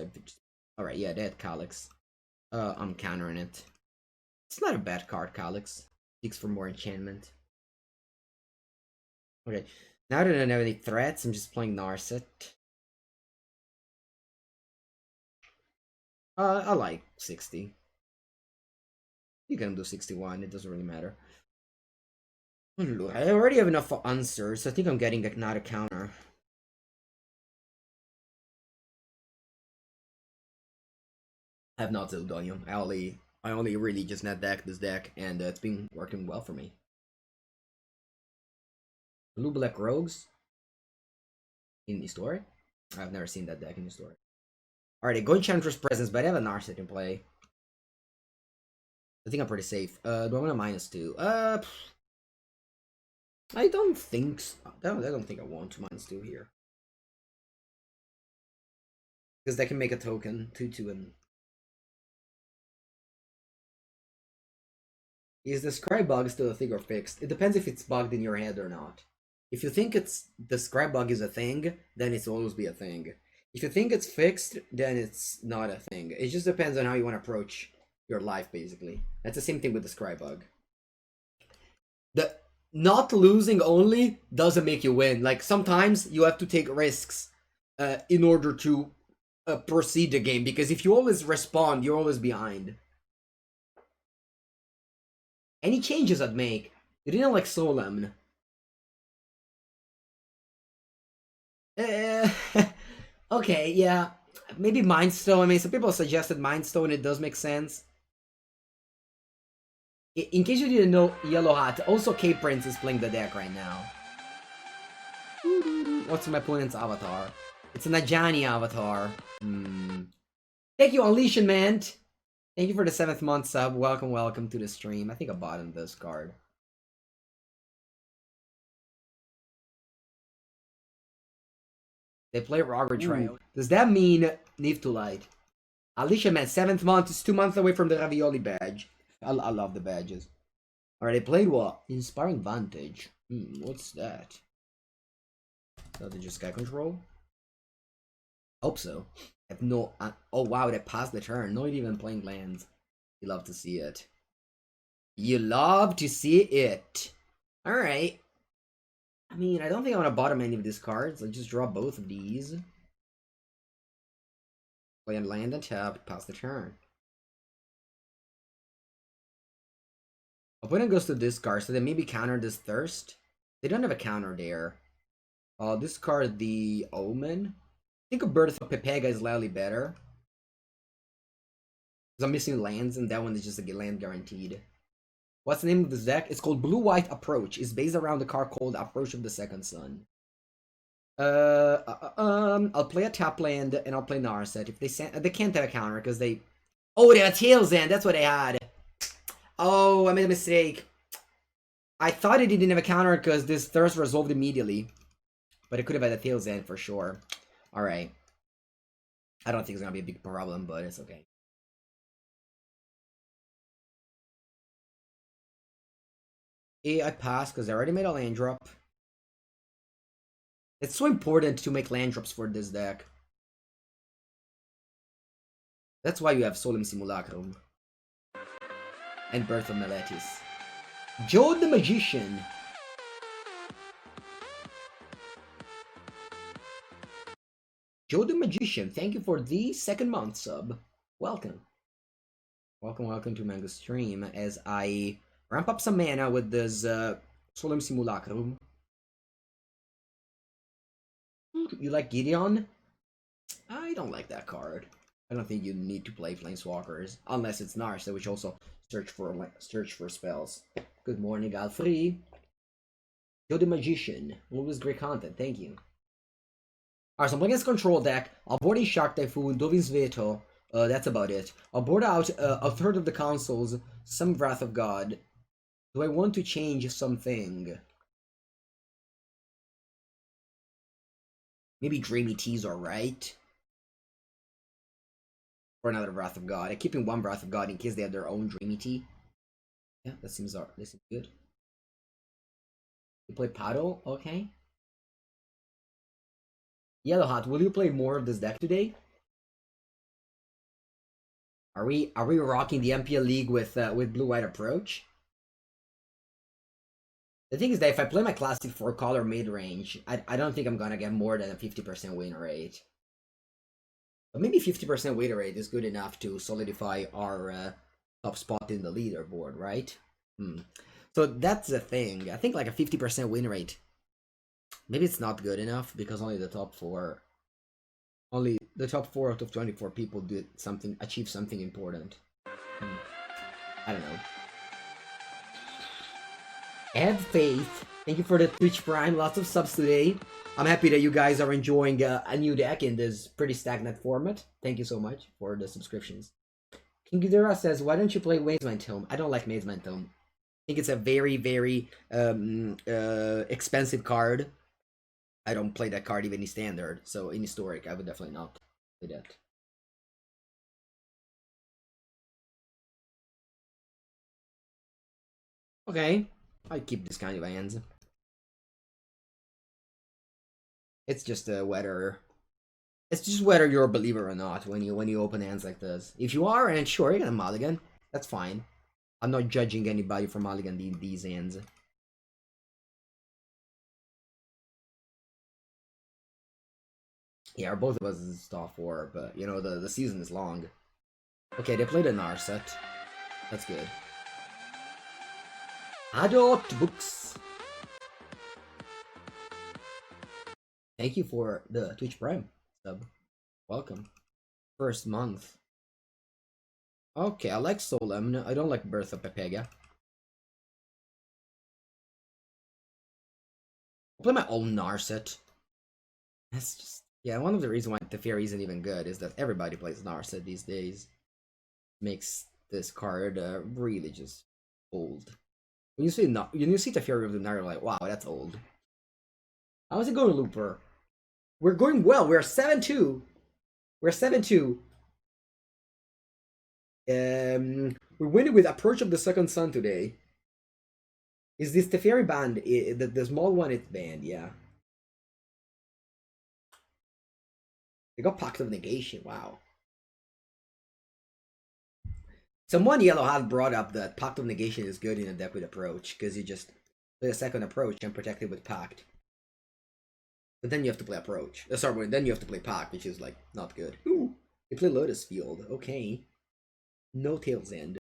Alright, yeah, they had Calyx. I'm countering it. It's not a bad card, Calyx. Seeks for more enchantment. Okay, now that I don't have any threats, I'm just playing Narset. I like 60. You can do 61, it doesn't really matter. I already have enough answers, so I think I'm getting not a counter. I have not Zildonium. I only really just net deck this deck, and it's been working well for me. Blue Black Rogues in Historic? I've never seen that deck in Historic. Alright, I go Enchantress Presence, but I have a Narset in play. I think I'm pretty safe. Do I want a -2? I don't think so. I don't think I want Minds 2 here. Because they can make a token 2/2 and... Is the scribe bug still a thing or fixed? It depends if it's bugged in your head or not. If you think it's the scribe bug is a thing, then it's always be a thing. If you think it's fixed, then it's not a thing. It just depends on how you want to approach your life, basically. That's the same thing with the scribe bug. The not losing only doesn't make you win. Like, sometimes you have to take risks in order to proceed the game, because if you always respond, you're always behind. Any changes I'd make? You didn't like Solemn. Okay, yeah. Maybe Mind Stone. I mean, some people suggested Mind Stone. It does make sense. In case you didn't know, Yellow Hat, also K-Prince is playing the deck right now. What's my opponent's avatar? It's an Ajani avatar. Thank you, Unleashing Man. Thank you for the 7th month sub. Welcome to the stream. I think I bought in this card. They play Roger Trail. Does that mean Need to Light? Alicia Man, 7th month is 2 months away from the Ravioli badge. I love the badges. Alright, they played what? Inspiring Vantage. What's that? So they just got control? Hope so. I have no... oh wow, they passed the turn. Not even playing lands. You love to see it. You love to see it. Alright. I mean, I don't think I want to bottom any of these cards. I'll just draw both of these. Play and land and tap, pass the turn. Opponent goes to discard, so they maybe counter this Thirst. They don't have a counter there. Discard the Omen. I think a Birth of Pepega is slightly better. Because I'm missing lands, and that one is just a land guaranteed. What's the name of this deck? It's called Blue-White Approach. It's based around the card called Approach of the Second Sun. I'll play a tap land, and I'll play Narset. If they can't have a counter, because they... Oh, they have Tails End! That's what they had! Oh, I made a mistake. I thought it didn't have a counter, because this Thirst resolved immediately. But it could have had a Tails End, for sure. Alright. I don't think it's gonna be a big problem, but it's okay. I pass because I already made a land drop. It's so important to make land drops for this deck. That's why you have Solemn Simulacrum. And Birth of Meletis. Joe the Magician. Joe the Magician, thank you for the 2nd month sub. Welcome. Welcome to Mango Stream as I ramp up some mana with this Solemn Simulacrum. You like Gideon? I don't like that card. I don't think you need to play Planeswalkers unless it's Narset, which also search for spells. Good morning, Alfred. Joe the Magician. Always great content. Thank you. Alright, so I'm playing this control deck. I'll board a Shark Typhoon, Dovin's Veto. That's about it. I'll board out a third of the consoles, some Wrath of God. Do I want to change something? Maybe Dreamy Teas are right. Or another Wrath of God. I'm keeping one Wrath of God in case they have their own Dreamy Tea. Yeah, that seems good. You play Paddle? Okay. Yellow Hat, will you play more of this deck today? Are we rocking the MPL League with Blue-White Approach? The thing is that if I play my classic 4-color mid-range, I don't think I'm gonna get more than a 50% win rate. But maybe 50% win rate is good enough to solidify our top spot in the leaderboard, right? So that's the thing. I think like a 50% win rate. Maybe it's not good enough because only the top 4 out of 24 people achieve something important. I don't know. Have faith. Thank you for the Twitch Prime. Lots of subs today. I'm happy that you guys are enjoying a new deck in this pretty stagnant format. Thank you so much for the subscriptions. King Ghidorah says, why don't you play Mazeman Tome? I don't like Mazeman Tome. think it's a very, very expensive card. I don't play that card even in standard, so in historic, I would definitely not play that. Okay, I keep this kind of hands. It's just whether it's just whether you're a believer or not when you open hands like this. If you are, and sure, you're gonna mulligan. That's fine. I'm not judging anybody for mulligan these hands. Yeah, both of us is top 4, but you know the season is long. Okay, they played a Narset. That's good. Adult books. Thank you for the Twitch Prime sub. Welcome. First month. Okay, I like Solemn. I don't like Birth of Pepega. I'll play my own Narset. That's just... Yeah, one of the reasons why Teferi isn't even good is that everybody plays Narset these days. Makes this card really just old. When you see Teferi with the Nar, you're like, wow, that's old. How's it going, Looper? We're going well. We're 7-2. We're 7-2. We're winning with Approach of the Second Sun today. Is this Teferi banned? The small one is banned, yeah. They got Pact of Negation, wow. Someone yellow had brought up that Pact of Negation is good in a deck with Approach, because you just play a second Approach and protect it with Pact. But then you have to play Approach. Sorry, then you have to play Pact, which is, like, not good. Ooh, you play Lotus Field, okay. No Tail's End.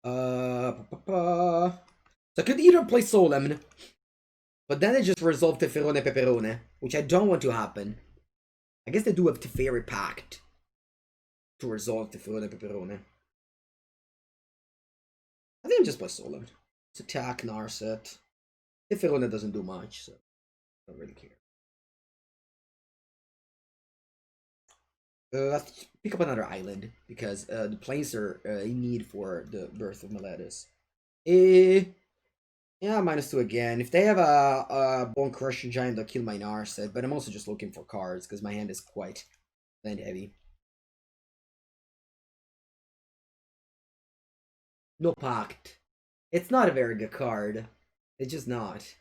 So I could either play Solemn, but then it just resolved Teferone Peperone, which I don't want to happen. I guess they do have Teferi Pact to resolve Teferone Peperone. I think I'll just play Solemn. It's attack, Narset. Teferone doesn't do much, so I don't really care. Let's pick up another island, because the planes are in need for the birth of Meletus. Yeah, -2 again. If they have a Bone Crusher Giant, they'll kill my Narset, but I'm also just looking for cards, because my hand is quite land heavy. No Pact. It's not a very good card. It's just not.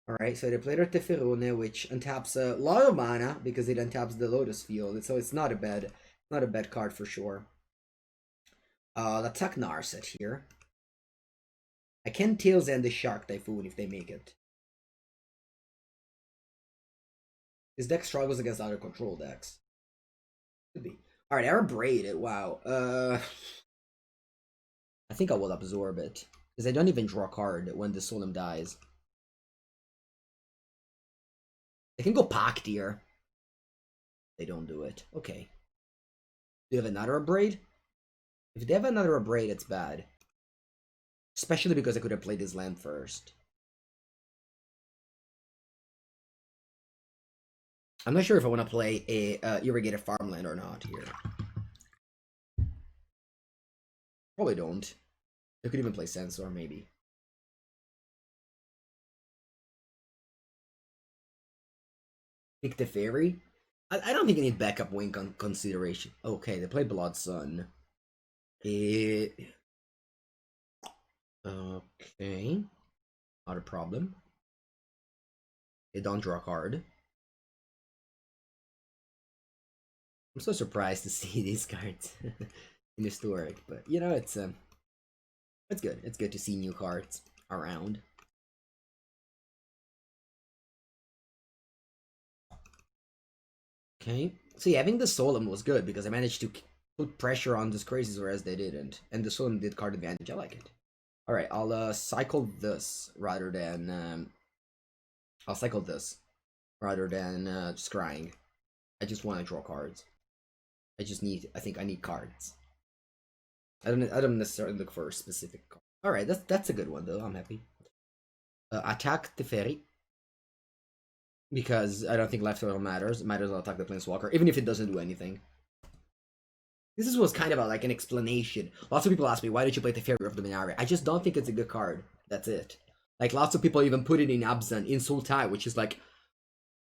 Alright, so they played Arteferone, which untaps a lot of mana because it untaps the Lotus Field, so it's not a bad card for sure. Let's attack Narset here. I can Tails End the Shark Typhoon if they make it. This deck struggles against other control decks. Could be. Alright, Air Braid, wow. I think I will absorb it. Because I don't even draw a card when the Solemn dies. They can go Pact here. They don't do it. Okay. Do you have another Braid? If they have another Braid, it's bad. Especially because I could have played this land first. I'm not sure if I want to play a irrigated farmland or not here. Probably don't. I could even play Sensor, maybe. Pick the Fairy? I don't think I need backup wing consideration. Okay, they play Blood Sun. Okay. Not a problem. They don't draw a card. I'm so surprised to see these cards in historic, but you know, it's good. It's good to see new cards around. Okay, see, having the Solemn was good because I managed to put pressure on this Crazy as they didn't, and the Solemn did card advantage. I like it. All right, I'll cycle this rather than I'll cycle this rather than scrying. I just want to draw cards. I think I need cards. I don't necessarily look for a specific card. All right, that's a good one though. I'm happy. Attack the Fairy. Because I don't think life total matters. It might as well attack the Planeswalker, even if it doesn't do anything. This was kind of like an explanation. Lots of people ask me, why did you play the Teferi of the Minari? I just don't think it's a good card. That's it. Like, lots of people even put it in Abzan, in Sultai, which is like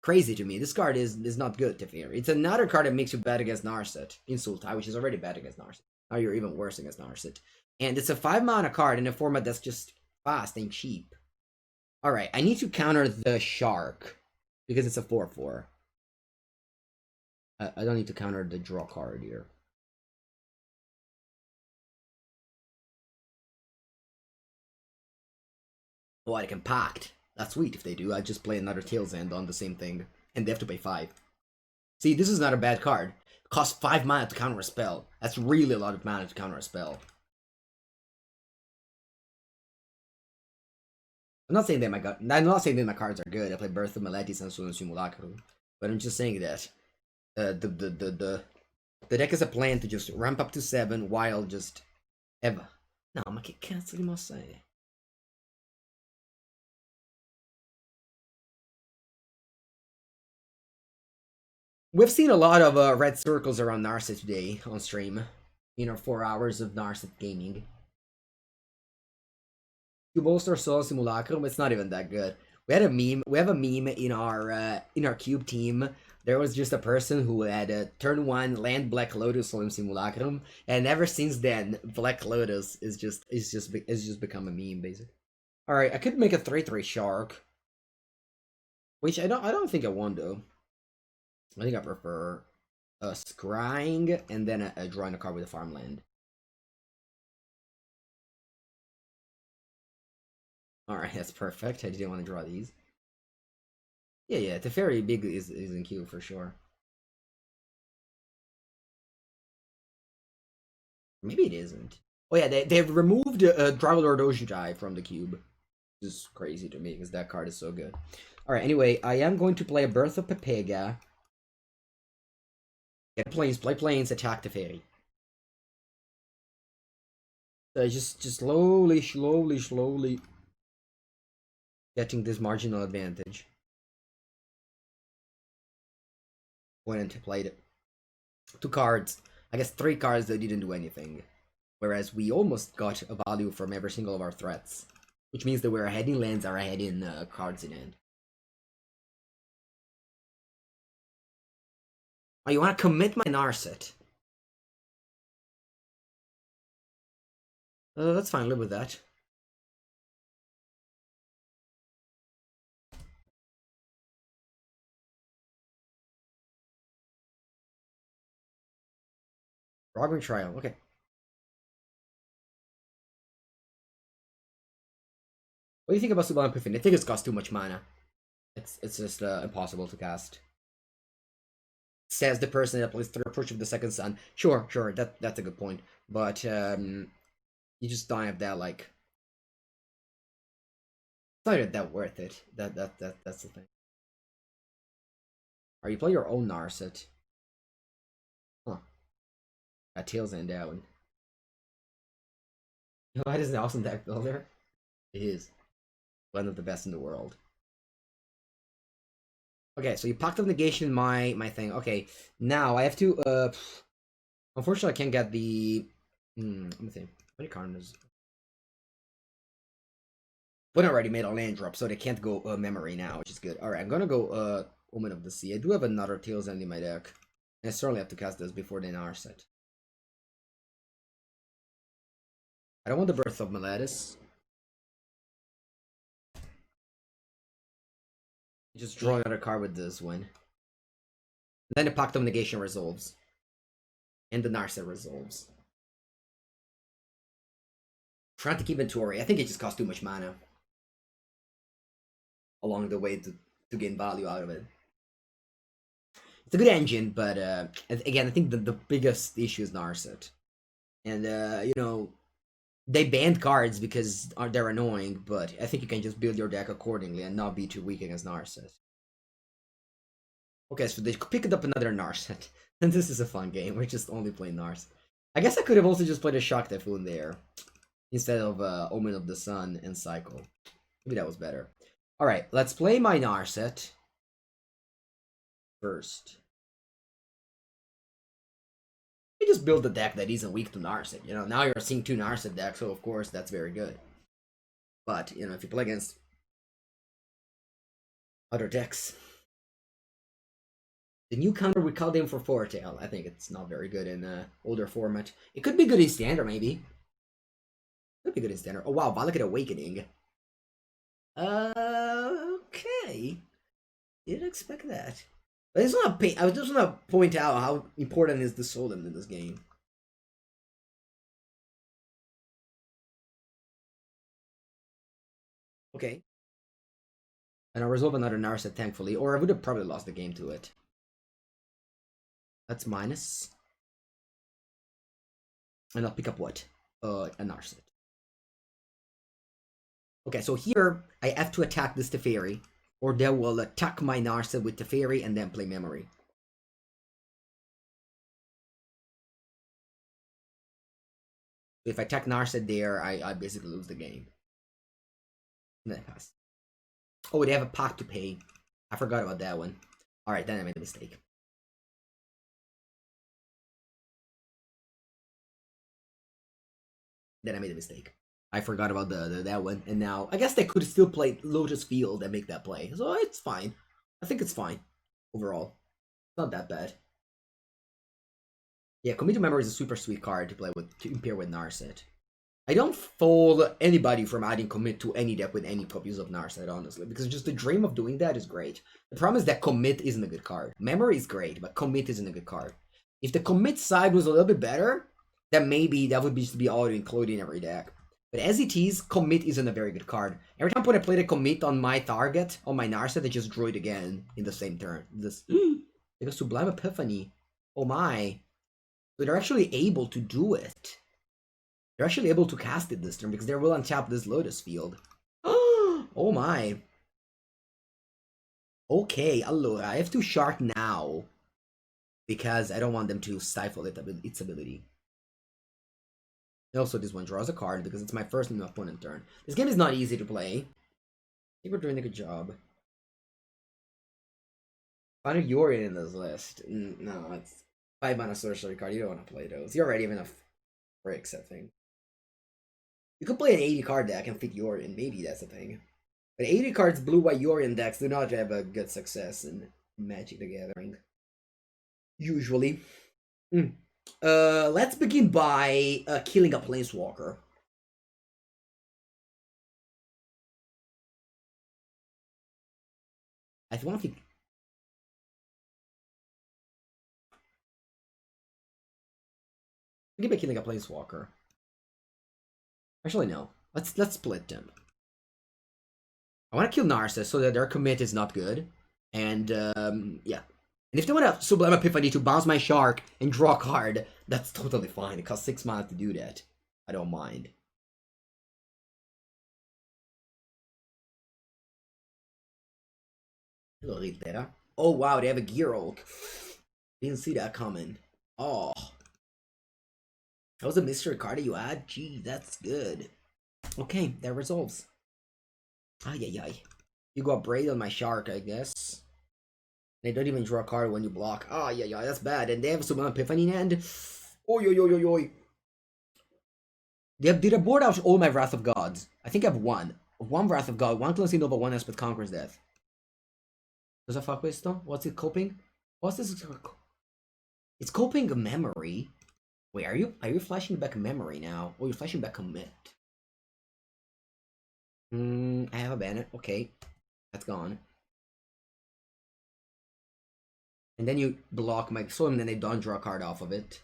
crazy to me. This card is not good, Teferi. It's another card that makes you bad against Narset in Sultai, which is already bad against Narset. Now you're even worse against Narset. And it's a 5-mana card in a format that's just fast and cheap. Alright, I need to counter the Shark, because it's a 4-4. I don't need to counter the draw card here. Oh, I can Pact. That's sweet if they do. I just play another Tail's End on the same thing, and they have to pay 5. See, this is not a bad card. It costs 5 mana to counter a spell. That's really a lot of mana to counter a spell. I'm not saying that my cards are good. I play Birth of Meletis and Suno Simulacrum, but I'm just saying that the deck is a plan to just ramp up to 7 while just ever. No, ma che cazzo di mossa è? We've seen a lot of red circles around Narset today on stream. You know, 4 hours of Narset gaming. You bolster Soul Simulacrum, it's not even that good. We had a meme. We have a meme in our cube team. There was just a person who had a turn 1 land Black Lotus Solemn Simulacrum, and ever since then, Black Lotus is just become a meme basically. All right, I could make a 3/3 Shark, which I don't think I want though. I think I prefer a scrying and then a drawing a card with a farmland. Alright, that's perfect. I didn't want to draw these. Yeah, Teferi big is in queue for sure. Maybe it isn't. Oh yeah, they've removed Dragolord Ojudai from the cube. This is crazy to me because that card is so good. Alright, anyway, I am going to play a Birth of Pepega. Get planes, play planes, attack Teferi. Just slowly getting this marginal advantage. Went into played it. 2 cards. I guess 3 cards that didn't do anything. Whereas we almost got a value from every single of our threats. Which means that we're ahead in lands, are ahead in cards in hand. Oh, you want to commit my Narset? That's fine, live with that. Robbery Trial, okay. What do you think about Sublime Epiphany? I think it's cost too much mana. It's just impossible to cast. Says the person that plays 3 Approach of the Second Sun. Sure, that's a good point. But you just don't have that like. It's not even that worth it. That's the thing. Are you play your own Narset? Huh. Got Tails End down. Why does an awesome deck builder? It is one of the best in the world. Okay, so you Pact of Negation my thing. Okay, now I have to unfortunately I can't get the let me think. What are cards? But already made a land drop, so they can't go memory now, which is good. Alright, I'm gonna go Omen of the Sea. I do have another Tails End in my deck. I certainly have to cast this before the Narset. I don't want the Birth of Meletis. Just draw another card with this one. Then the Pact of Negation resolves. And the Narset resolves. Frantic Inventory. I think it just costs too much mana. Along the way to gain value out of it. It's a good engine, but again, I think the biggest issue is Narset. And, you know, they banned cards because they're annoying, but I think you can just build your deck accordingly and not be too weak against Narset. Okay, so they picked up another Narset. And this is a fun game. We're just only playing Narset. I guess I could have also just played a Shock Typhoon there. Instead of Omen of the Sun and Cycle. Maybe that was better. Alright, let's play my Narset. first. You just build a deck that isn't weak to Narset. You know, now you're seeing 2 Narset decks, so of course that's very good. But, you know, if you play against other decks. The new counter we called in for Foretail. I think it's not very good in older format. It could be good in Standard, maybe. Could be good in Standard. Oh wow, Valakut Awakening. Okay. Didn't expect that. But I just want to point out how important is the Solemn in this game. Okay. And I'll resolve another Narset, thankfully, or I would have probably lost the game to it. That's minus. And I'll pick up what? A Narset. Okay, so here I have to attack this Teferi, or they will attack my Narset with Teferi and then play Memory. So if I attack Narset there, I basically lose the game. And then pass. Oh, they have a pack to pay. I forgot about that one. Alright, then I made a mistake. I forgot about that one, and now I guess they could still play Lotus Field and make that play. So it's fine. I think it's fine overall. It's not that bad. Yeah, Commit to Memory is a super sweet card to play with to pair with Narset. I don't fold anybody from adding Commit to any deck with any copies of Narset, honestly, because just the dream of doing that is great. The problem is that Commit isn't a good card. Memory is great, but Commit isn't a good card. If the Commit side was a little bit better, then maybe that would just be auto-included in every deck. But as it is, Commit isn't a very good card. Every time I play the Commit on my target, on my Narset, I just draw it again in the same turn. This because Sublime Epiphany. Oh my. So they're actually able to do it. They're actually able to cast it this turn because they will untap this Lotus Field. Oh my. Okay, allora, I have to Shark now. Because I don't want them to stifle its ability. Also, this one draws a card because it's my first new opponent turn. This game is not easy to play. I think we're doing a good job. Find a Yorion in this list. No, it's 5 mana sorcery card. You don't want to play those. You already have enough bricks, I think. You could play an 80 card deck and fit Yorion. Maybe that's the thing. But 80 cards blue-white Yorion decks do not have a good success in Magic the Gathering. Usually. Let's begin by killing a Planeswalker. I want to. Begin by killing a Planeswalker. Actually, no. Let's split them. I want to kill Narcissus so that their commit is not good, and yeah. And if they want to Sublime Epiphany to bounce my Shark and draw a card, that's totally fine. It costs 6 mana to do that. I don't mind. Hello, Ritera. Oh wow, they have a Gearhulk. Didn't see that coming. Oh. That was a mystery card that you had? Gee, that's good. Okay, that resolves. Ay, ay, ay. You got Braid on my Shark, I guess. They don't even draw a card when you block. Oh, yeah, that's bad. And they have Sublime Epiphany in hand. Oi, oi, oi, oi, oi. Did I board out all my Wrath of Gods? I think I have one. One Wrath of God, one Cleansing Nova, one Elspeth Conquers Death. Cosa fa questo? What's it coping? What's this? It's coping a memory. Wait, are you flashing back memory now? Oh, you're flashing back commit. I have a Bennett. Okay. That's gone. And then you block my soul, and then they don't draw a card off of it.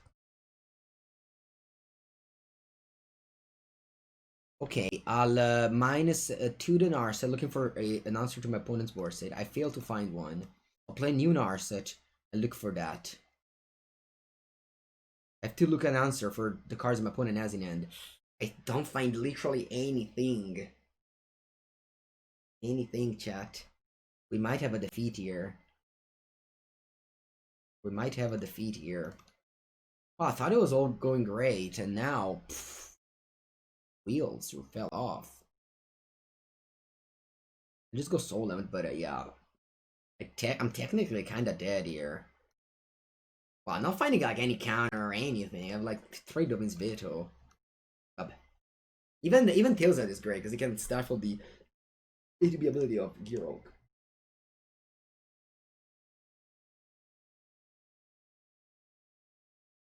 Okay, I'll minus 2 to Narset, looking for an answer to my opponent's board state. I failed to find one. I'll play new Narset and look for that. I have to look an answer for the cards my opponent has in hand. I don't find literally anything. Anything, chat. We might have a defeat here. We might have a defeat here. Oh, I thought it was all going great, and now... Pff, wheels fell off. I just go Soul Limit, but yeah. I'm technically kind of dead here. Well, I'm not finding like any counter or anything. I have like 3 Dobbins Veto. Even Tailset is great because it can stifle the ATB ability of Girok.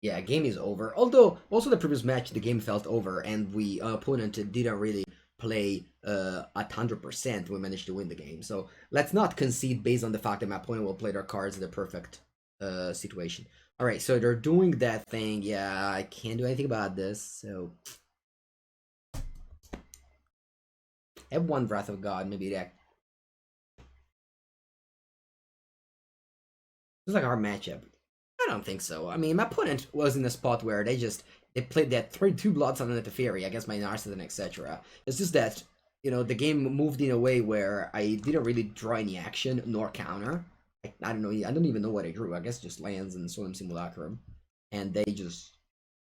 Yeah, game is over. Although, also the previous match, the game felt over, and we opponent didn't really play at 100%. We managed to win the game. So let's not concede based on the fact that my opponent will play their cards in the perfect situation. All right, so they're doing that thing. Yeah, I can't do anything about this. So I have one Wrath of God. Maybe that. It's like our matchup. I don't think so. I mean, my opponent was in a spot where they played that 3-2 Bloods on the Teferi against my Narcissus, etc. It's just that, you know, the game moved in a way where I didn't really draw any action nor counter. I don't know. I don't even know what I drew. I guess just lands and Solemn Simulacrum, and they just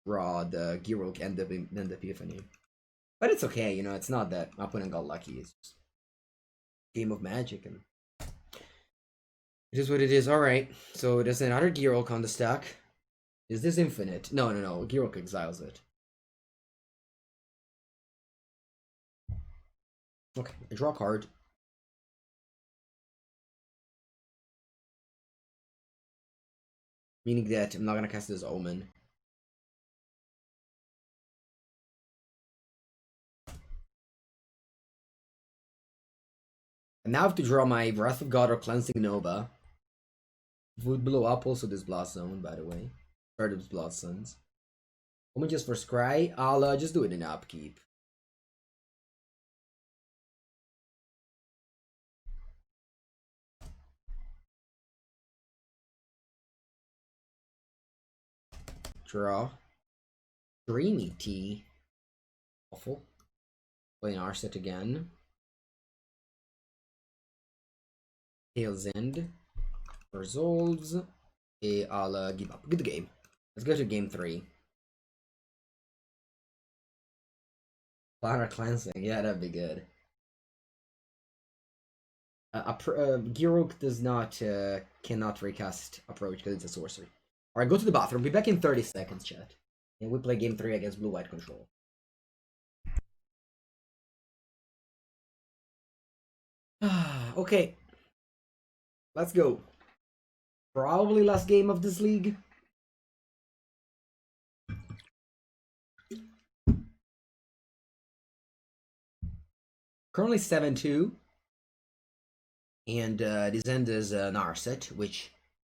draw the Girok and the Epiphany. But it's okay. You know, it's not that my opponent got lucky. It's just game of Magic, and it is what it is. Alright, so there's another Girok on the stack. Is this infinite? No. Girok exiles it. Okay, I draw a card. Meaning that I'm not gonna cast this Omen. I now have to draw my Wrath of God or Cleansing Nova. Would blow up also this Blossom, by the way. Or this Blossoms. Omen just for Scry. I'll just do it in upkeep. Draw. Dreamy Tea. Awful. Play an Arset again. Tail's End. Resolves. I'll give up. Good game. Let's go to game 3. Planar Cleansing. Yeah, that'd be good. Girok does not cannot recast approach because it's a sorcery. All right, go to the bathroom. Be back in 30 seconds, chat. And we play game 3 against blue-white control. Okay, let's go. Probably last game of this league. Currently 7-2. And this end is Narset, which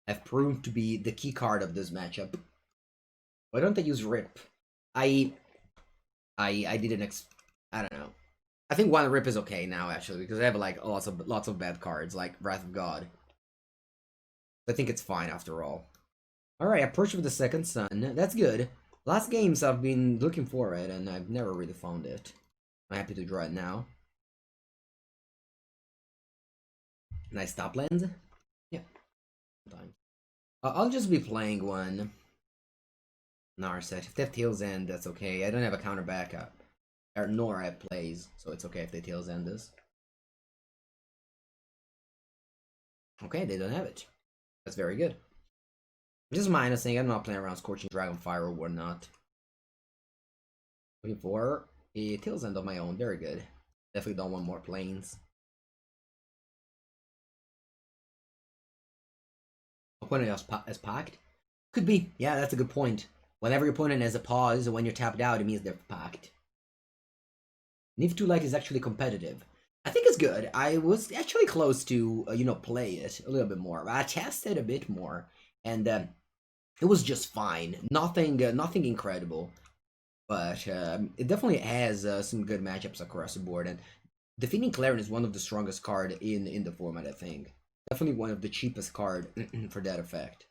have proved to be the key card of this matchup. Why don't they use Rip? I didn't I don't know. I think one Rip is okay now actually because I have like lots of bad cards like Wrath of God. I think it's fine after all. All right, approach with the second sun. That's good. Last games I've been looking for it and I've never really found it. I'm happy to draw it now. Nice top lands. Yeah. Sometimes. I'll just be playing one Narset. If they have Tail's End, that's okay. I don't have a counter backup. Nor I have plays, so it's okay if they Tail's End this. Okay, they don't have it. That's very good. Just minusing, I'm not playing around Scorching Dragonfire or whatnot. Looking for a Tail's End of my own, very good. Definitely don't want more planes. Opponent has packed? Could be. Yeah, that's a good point. Whenever your opponent has a pause, when you're tapped out, it means they're packed. Nif 2 Light is actually competitive. I think it's good. I was actually close to, you know, play it a little bit more. I tested a bit more, and it was just fine. Nothing incredible, but it definitely has some good matchups across the board. And defeating Clarion is one of the strongest card in the format, I think. Definitely one of the cheapest card for that effect.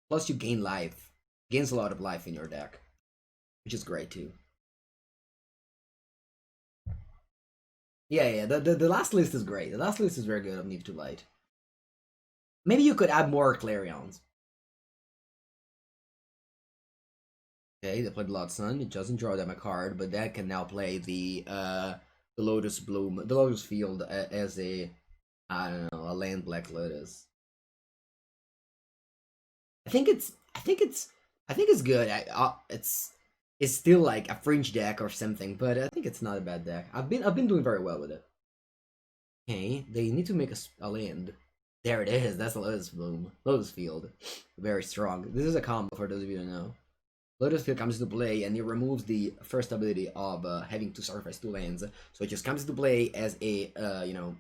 Plus, you gain life. Gains a lot of life in your deck, which is great too. Yeah. The last list is great. The last list is very good of Neve 2 Light. Maybe you could add more Clarions. Okay, they played Blood Sun. It doesn't draw them a card, but that can now play the Lotus Bloom, the Lotus Field as a, I don't know, know, a land Black Lotus. I think it's good. It's still like a fringe deck or something, but I think it's not a bad deck. I've been doing very well with it. Okay, they need to make a land. There it is. That's a Lotus Bloom. Lotus Field. Very strong. This is a combo for those of you who know. Lotus Field comes into play and it removes the first ability of having to sacrifice 2 lands. So it just comes into play as a, you know,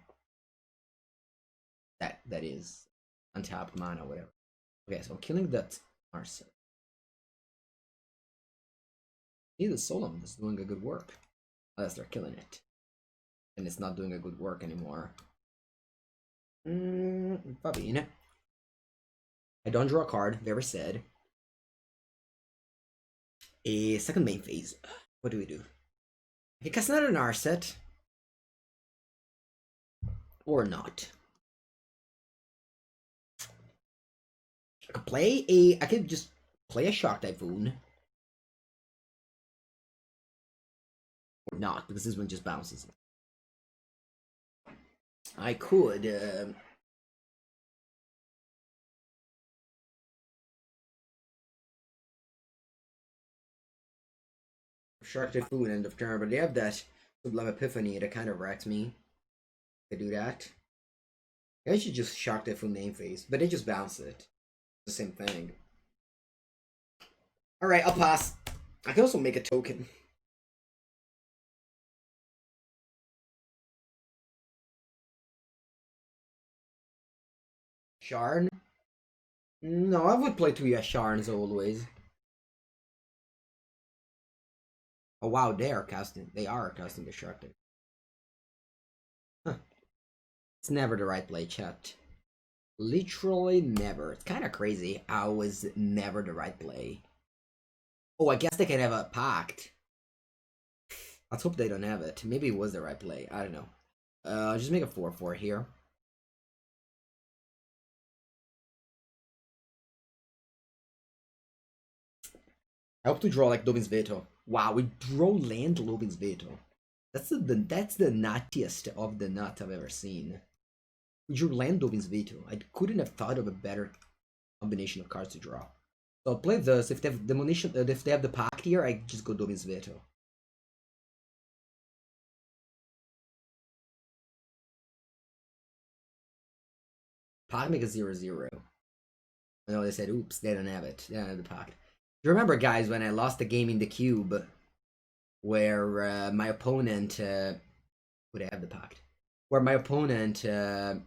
that is untapped mana, whatever. Okay, so I'm killing that Arson. See, the Solemn is doing a good work. Unless they're killing it. And it's not doing a good work anymore. Fabine. I don't draw a card, very sad. A second main phase. What do we do? I can cast another Narset. Or not. I could play a. I could just play a Shock Typhoon. Or not, because this one just bounces. I could. Shark Typhoon end of turn, but they have that Sublime Epiphany that kind of wrecks me. They do that. I should just Shark Typhoon name phase, but they just bounce it. It's the same thing. Alright, I'll pass. I can also make a token. Sharn? No, I would play 2 Sharns always. Oh wow, they are casting the Shark Typhoon. Huh. It's never the right play, chat. Literally never. It's kind of crazy. I was never the right play. Oh, I guess they can have a pact. Let's hope they don't have it. Maybe it was the right play. I don't know. Just make a 4/4 here. I hope to draw like Lobin's Veto. Wow, we draw land Lobin's Veto. That's the nuttiest of the nut I've ever seen. We drew land Lobin's Veto. I couldn't have thought of a better combination of cards to draw. So I'll play this. If they have the if they have the pact here, I just go Lobin's Veto. Pact make a 0/0. I know they said, oops, they don't have it. They don't have the pact. Do you remember, guys, when I lost the game in the cube, where my opponent would I have the pact? Where my opponent had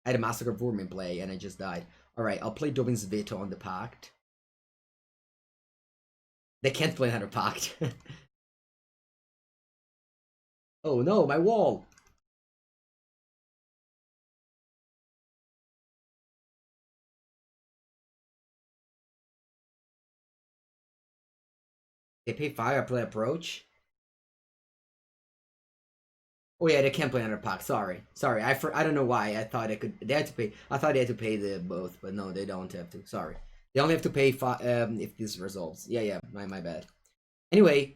a Massacre of Vermin play and I just died. Alright, I'll play Dobbin's Veto on the pact. They can't play another pact. Oh no, my wall! They pay 5, I play Approach. Oh yeah, they can't play another pact. Sorry, I don't know why. I thought I could. They had to pay. I thought they had to pay the both, but no, they don't have to. Sorry, they only have to pay 5 if this resolves. Yeah, my bad. Anyway,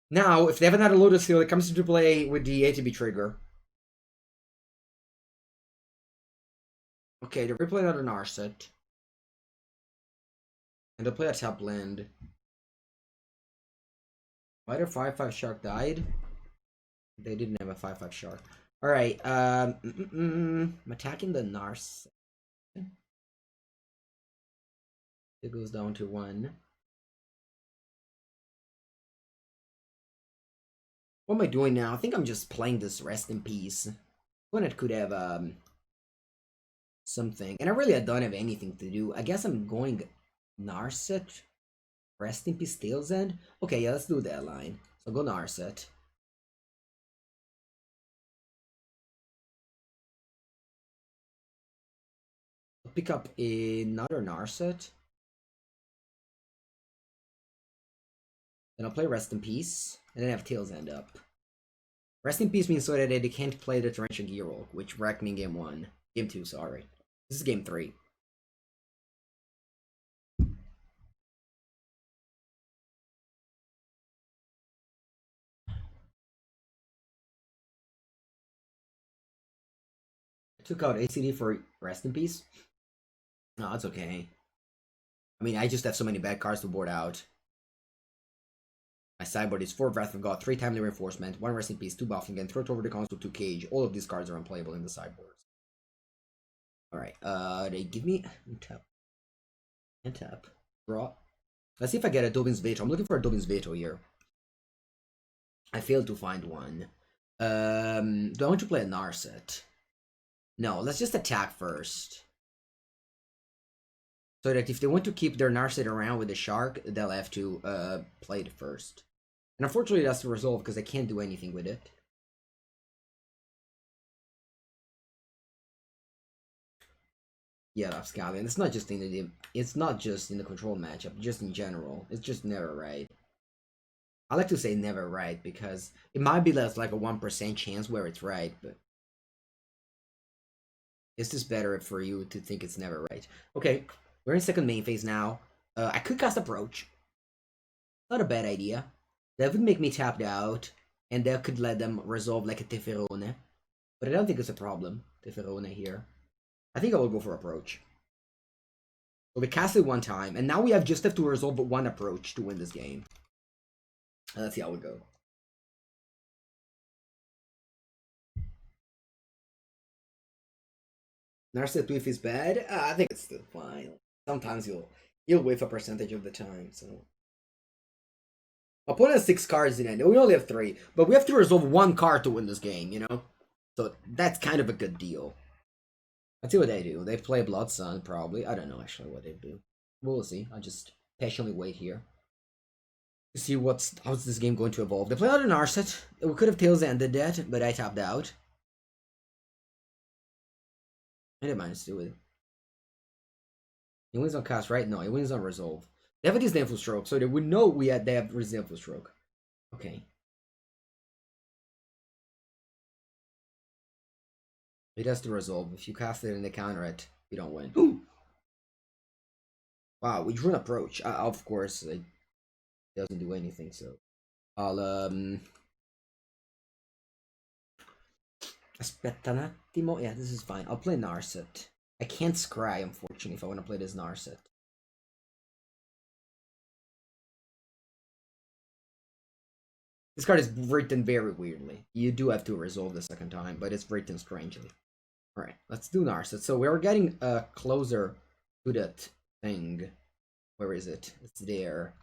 now if they have another Lotus Field, it comes into play with the ATB trigger. Okay, they're replaying another Narset. And they'll play a top land. Why their 5/5 shark died? They didn't have a 5/5 shark. Alright, I'm attacking the Nars. It goes down to 1. What am I doing now? I think I'm just playing this Rest in Peace. When it could have something. And I really don't have anything to do. I guess I'm going Narset. Rest in Peace Tails End. Okay, yeah, let's do that line. So go Narset. I'll pick up another Narset. Then I'll play Rest in Peace. And then have Tails End up. Rest in Peace means so that they can't play the Torrential Gearwolf, which wrecked me in game 1. Game 2, sorry. This is game 3. Took out ACD for rest in peace. No, it's okay. I mean, I just have so many bad cards to board out. My sideboard is 4 Wrath of God, 3 Timely Reinforcement, 1 Rest in Peace, 2 Buffing, and throw it over the console, 2 Cage. All of these cards are unplayable in the sideboards. Alright, they give me... Untap. Draw. Let's see if I get a Dovin's Veto. I'm looking for a Dovin's Veto here. I failed to find one. Do I want to play a Narset? No, let's just attack first. So that if they want to keep their Narset around with the Shark, they'll have to play it first. And unfortunately that's the resolve because I can't do anything with it. Yeah, Rapscallion. It's not just in the control matchup, just in general. It's just never right. I like to say never right because it might be less like a 1% chance where it's right, but it's just better for you to think it's never right. Okay, we're in second main phase now. I could cast Approach. Not a bad idea. That would make me tapped out, and that could let them resolve like a Teferone. But I don't think it's a problem, Teferone here. I think I will go for Approach. So we cast it one time, and now we just have to resolve one Approach to win this game. Let's see how it goes. Narset whiff is bad. I think it's still fine. Sometimes you'll whiff a percentage of the time. So opponent has 6 cards in it. We only have 3, but we have to resolve 1 card to win this game. You know, so that's kind of a good deal. Let's see what they do. They play Blood Sun probably. I don't know actually what they do. We'll see. I'll just patiently wait here. See how's this game going to evolve. They play out an Narset. We could have Tails ended that, but I tapped out. I didn't mind to do it. He wins on cast, right? No, he wins on resolve. They have a Disdainful Stroke, so they would know they have Disdainful Stroke. Okay. It has to resolve. If you cast it and they counter it, you don't win. Ooh! Wow, we drew an Approach. Of course, it doesn't do anything, so I'll aspetta un attimo. Yeah, this is fine. I'll play Narset. I can't scry, unfortunately, if I want to play this Narset. This card is written very weirdly. You do have to resolve the second time, but it's written strangely. Alright, let's do Narset. So we're getting closer to that thing. Where is it? It's there.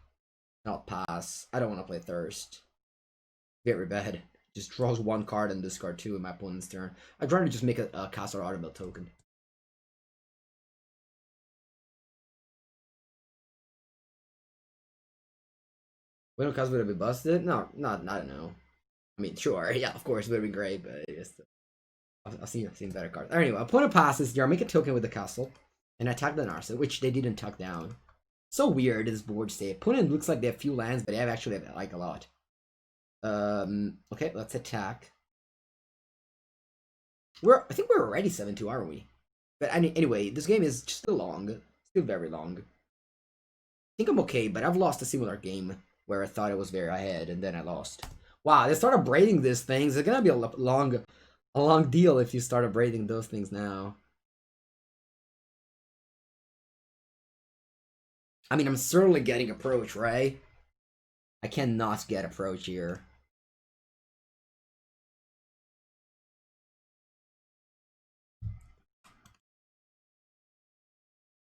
I'll pass. I don't want to play Thirst. Very bad. Just draws 1 card and discard 2 in my opponent's turn. I'd rather just make a Castle Automobile token. Widow Cast would have been busted? No, not I don't know. I mean, sure, yeah, of course, it would have been great, but just I've seen better cards. Anyway, opponent passes here. I make a token with the castle, and I attack the Narset, which they didn't tuck down. So weird this board state. Opponent looks like they have few lands, but they have actually like a lot. Okay, let's attack. I think we're already 7-2, aren't we? But anyway, this game is still long, still very long. I think I'm okay, but I've lost a similar game where I thought it was very ahead and then I lost. Wow, they started braiding these things. It's gonna be a long deal if you start braiding those things now. I mean, I'm certainly getting Approach, right? I cannot get Approach here.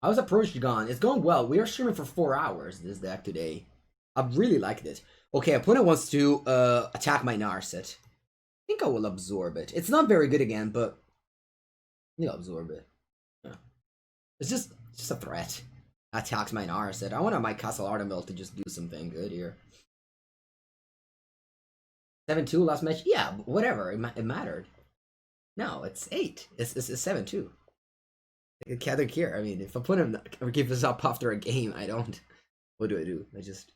How's Approach gone? It's going well. We are streaming for 4 hours this deck today. I really like it. Okay, opponent wants to attack my Narset. I think I will absorb it. It's not very good again, but you'll absorb it. Yeah. It's just a threat. Attacks my Narset. I want my Castle Automobile to just do something good here. 7-2 last match? Yeah, whatever. It mattered. No, it's 8. It's 7-2. I can't care. I mean, if opponent gives us up after a game, I don't. What do? I just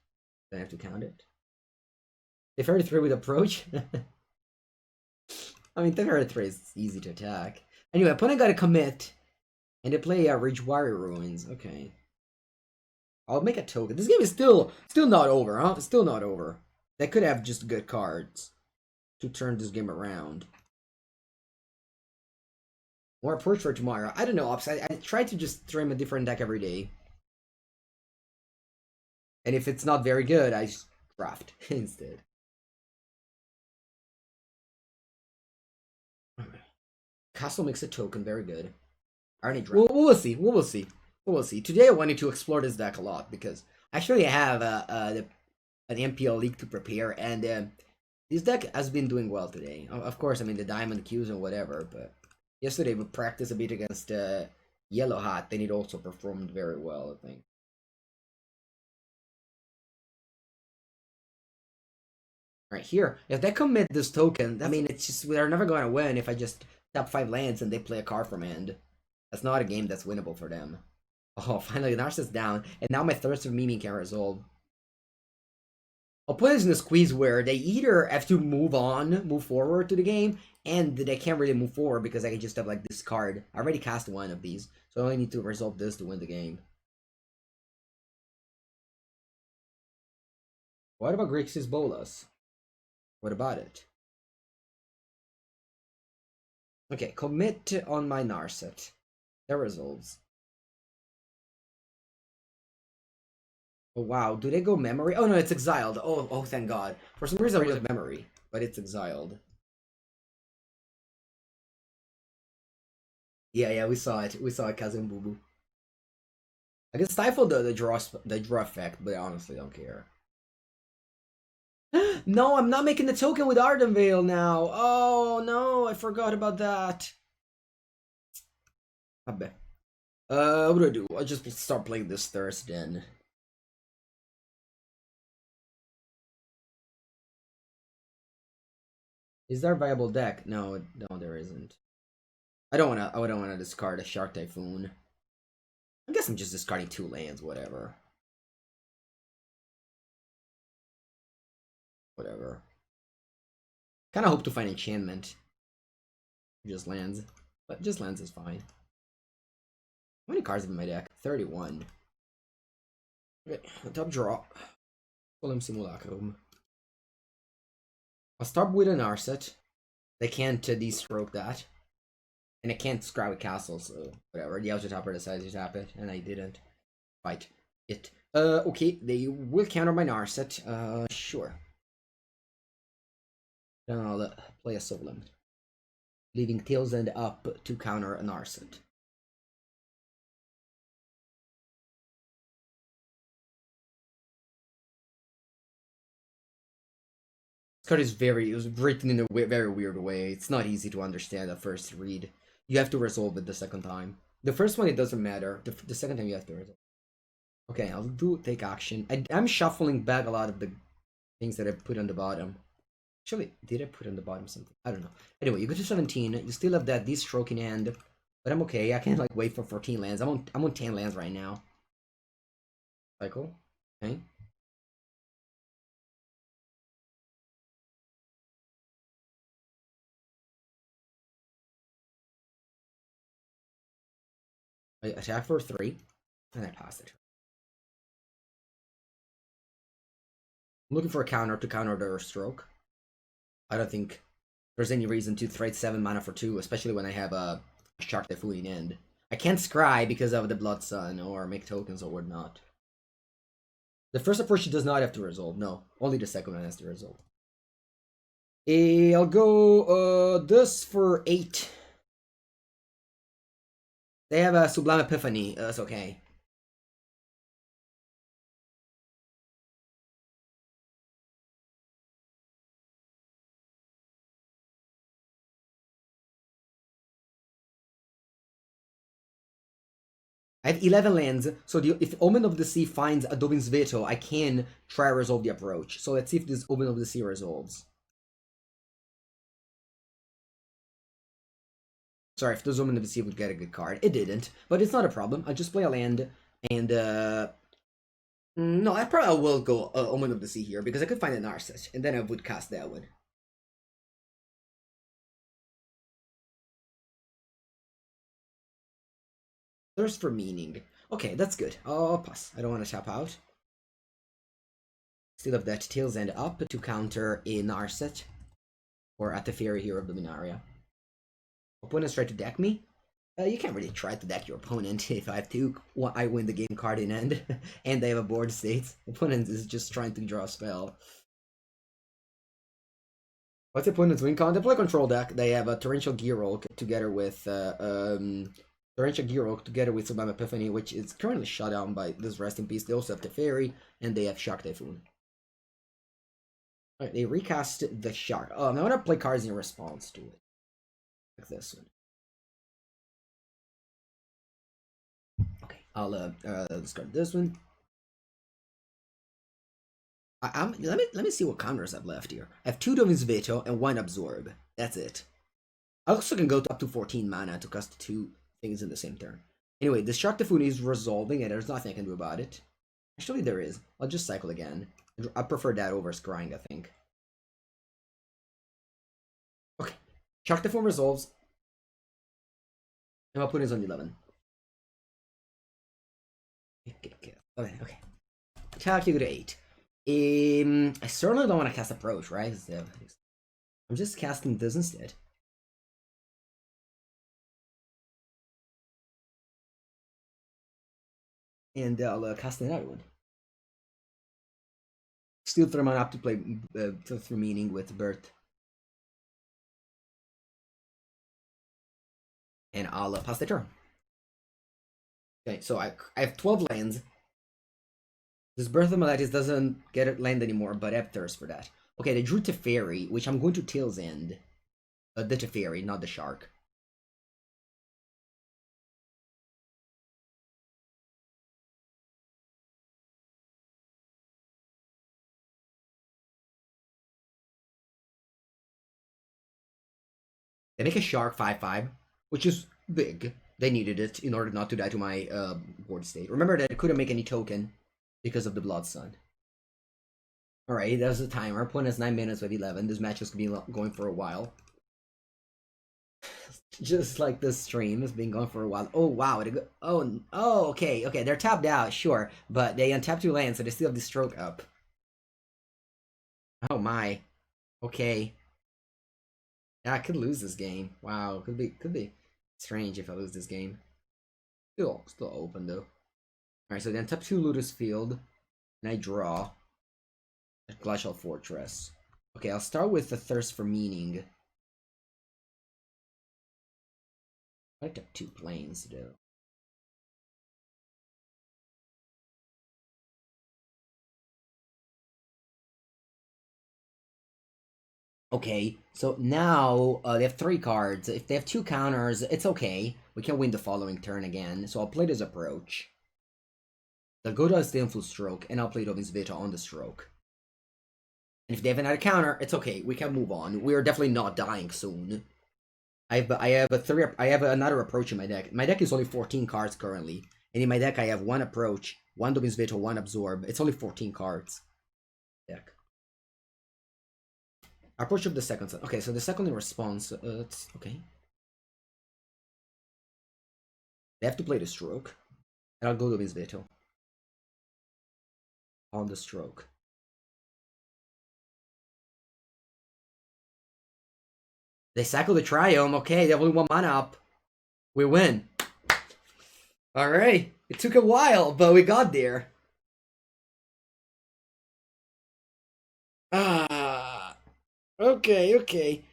don't have to count it. They 33 with Approach. I mean, 33 is easy to attack. Anyway, opponent got to commit, and they play Ridgewire Ruins. Okay. I'll make a token. This game is still not over, huh? It's still not over. They could have just good cards to turn this game around. More approach for tomorrow. I don't know, Ops. I try to just stream a different deck every day. And if it's not very good, I just draft instead. Castle makes a token, very good. I already draft. We'll see. We'll see. We'll see. Today I wanted to explore this deck a lot because I actually have an MPL league to prepare, and this deck has been doing well today. Of course, I mean the diamond queues and whatever, but yesterday we practiced a bit against Yellow Hat, and it also performed very well, I think. Right here, if they commit this token, I mean, it's just we're never going to win if I just tap 5 lands and they play a card from hand. That's not a game that's winnable for them. Oh, finally, Narcissus down, and now my Thirst of Mimi can resolve. I'll put this in a squeeze where they either have to move forward to the game, and they can't really move forward because I can just have like this card. I already cast one of these, so I only need to resolve this to win the game. What about Grixis Bolas? What about it? Okay, commit on my Narset. That resolves. Oh wow, do they go memory? Oh no, it's exiled. Oh, thank God. For some reason I was memory, but it's exiled. Yeah, we saw it. We saw it, Cousin Boo Boo. I can stifle the draw effect, but I honestly don't care. No, I'm not making the token with Ardenvale now. Oh no, I forgot about that. I bet. What do I do? I'll just start playing this Thirst then. Is there a viable deck? No, there isn't. I don't wanna discard a Shark Typhoon. I guess I'm just discarding 2 lands, whatever. Whatever. Kinda hope to find enchantment. Just lands. But just lands is fine. How many cards have in my deck? 31. Okay, top draw. Golem Simulacrum. I'll start with an Narset. They can't destroke that. And I can't scrap a castle, so whatever. The Ultra Topper decides to tap it, and I didn't fight it. Okay, they will counter my Narset. Sure. Then I'll play a Solemn, leaving Tails End up to counter an Narset. This card is it was written in a very weird way. It's not easy to understand at first read. You have to resolve it the second time. The first one, it doesn't matter. The second time, you have to resolve. Okay, I'll take action. I'm shuffling back a lot of the things that I put on the bottom. Actually, did I put on the bottom something? I don't know. Anyway, you go to 17. You still have that stroke in hand, but I'm okay. I can't like wait for 14 lands. I'm on 10 lands right now. Cycle. Okay. I attack for 3, and I pass it. I'm looking for a counter to counter their stroke. I don't think there's any reason to trade 7 mana for 2, especially when I have a Shark Typhoon in end. I can't scry because of the Blood Sun or make tokens or whatnot. The first approach does not have to resolve, no. Only the second one has to resolve. I'll go this for 8. They have a Sublime Epiphany, that's okay. I have 11 lands, so if Omen of the Sea finds a Dovin's Veto, I can try to resolve the approach. So let's see if this Omen of the Sea resolves. Sorry, if this Omen of the Sea would get a good card. It didn't, but it's not a problem. I'll just play a land, and no, I probably will go Omen of the Sea here, because I could find a Narset, and then I would cast that one. Thirst for Meaning. Okay, that's good. I'll pass. I don't want to tap out. Still have that Tails End up to counter a Narset, or at the Fairy Hero of Dominaria. Opponents try to deck me. You can't really try to deck your opponent if I have to. Well, I win the game card in end, and they have a board state. Opponent is just trying to draw a spell. What's the opponent's win con? They play control deck. They have a Torrential Gearhulk together with Torrential Gearhulk together with Sublime Epiphany, which is currently shut down by this Rest in Peace. They also have Teferi, and they have Shock Typhoon. Alright, they recast the Shock. Oh, I'm gonna play cards in response to it. Like this one. Okay, I'll discard this one. Let me see what counters I've left here. I have 2 Dovin's Veto and 1 Absorb. That's it. I also can go up to 14 mana to cast 2 things in the same turn. Anyway, the Shock Typhoon is resolving, and there's nothing I can do about it. Actually, there is. I'll just cycle again. I prefer that over Scrying, I think. Okay. Shock Typhoon resolves. And my opponent is on 11. Okay. Attack, you go to 8. I certainly don't want to cast Approach, right? I'm just casting this instead. And I'll cast another one. Still throw mana up to play through Meaning with Birth. And I'll pass the turn. Okay, so I have 12 lands. This Birth of Meletis doesn't get a land anymore, but I have Thirst for that. Okay, they drew Teferi, which I'm going to Tail's End. The Teferi, not the Shark. They make a Shark 5/5, which is big. They needed it in order not to die to my board state. Remember that I couldn't make any token because of the Blood Sun. Alright, that was the timer. Opponent has 9 minutes with 11. This match is going to be going for a while. Just like this stream has been going for a while. Oh, wow. Oh, okay. They're tapped out, sure. But they untapped 2 lands, so they still have the stroke up. Oh, my. Okay. Yeah, I could lose this game. Wow, could be strange if I lose this game. Still open, though. Alright, so then tap 2 Ludus Field. And I draw. Glacial Fortress. Okay, I'll start with the Thirst for Meaning. I took 2 planes, though. Okay, so now they have 3 cards. If they have 2 counters, it's okay. We can win the following turn again. So I'll play this Approach. They'll go to stay on full stroke, and I'll play Dovin's Veto on the stroke. And if they have another counter, it's okay. We can move on. We're definitely not dying soon. I have another Approach in my deck. My deck is only 14 cards currently. And in my deck I have 1 Approach, 1 Dovin's Veto, 1 Absorb. It's only 14 cards. Deck. Approach of the second. Okay, so the second in response, it's okay. They have to play the stroke. And I'll go Dovin's Veto. On the stroke. They cycle the Triome. Okay, they have only 1 mana up. We win. Alright. It took a while, but we got there. Okay.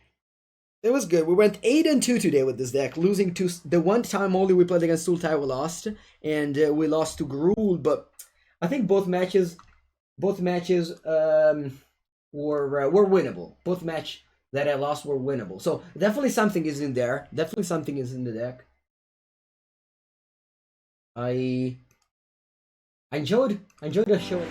It was good. We went 8-2 today with this deck, losing to the one time only we played against Sultai we lost, and we lost to Gruul. But I think both matches were winnable. Both match that I lost were winnable. So definitely something is in there. Definitely something is in the deck. I enjoyed the show.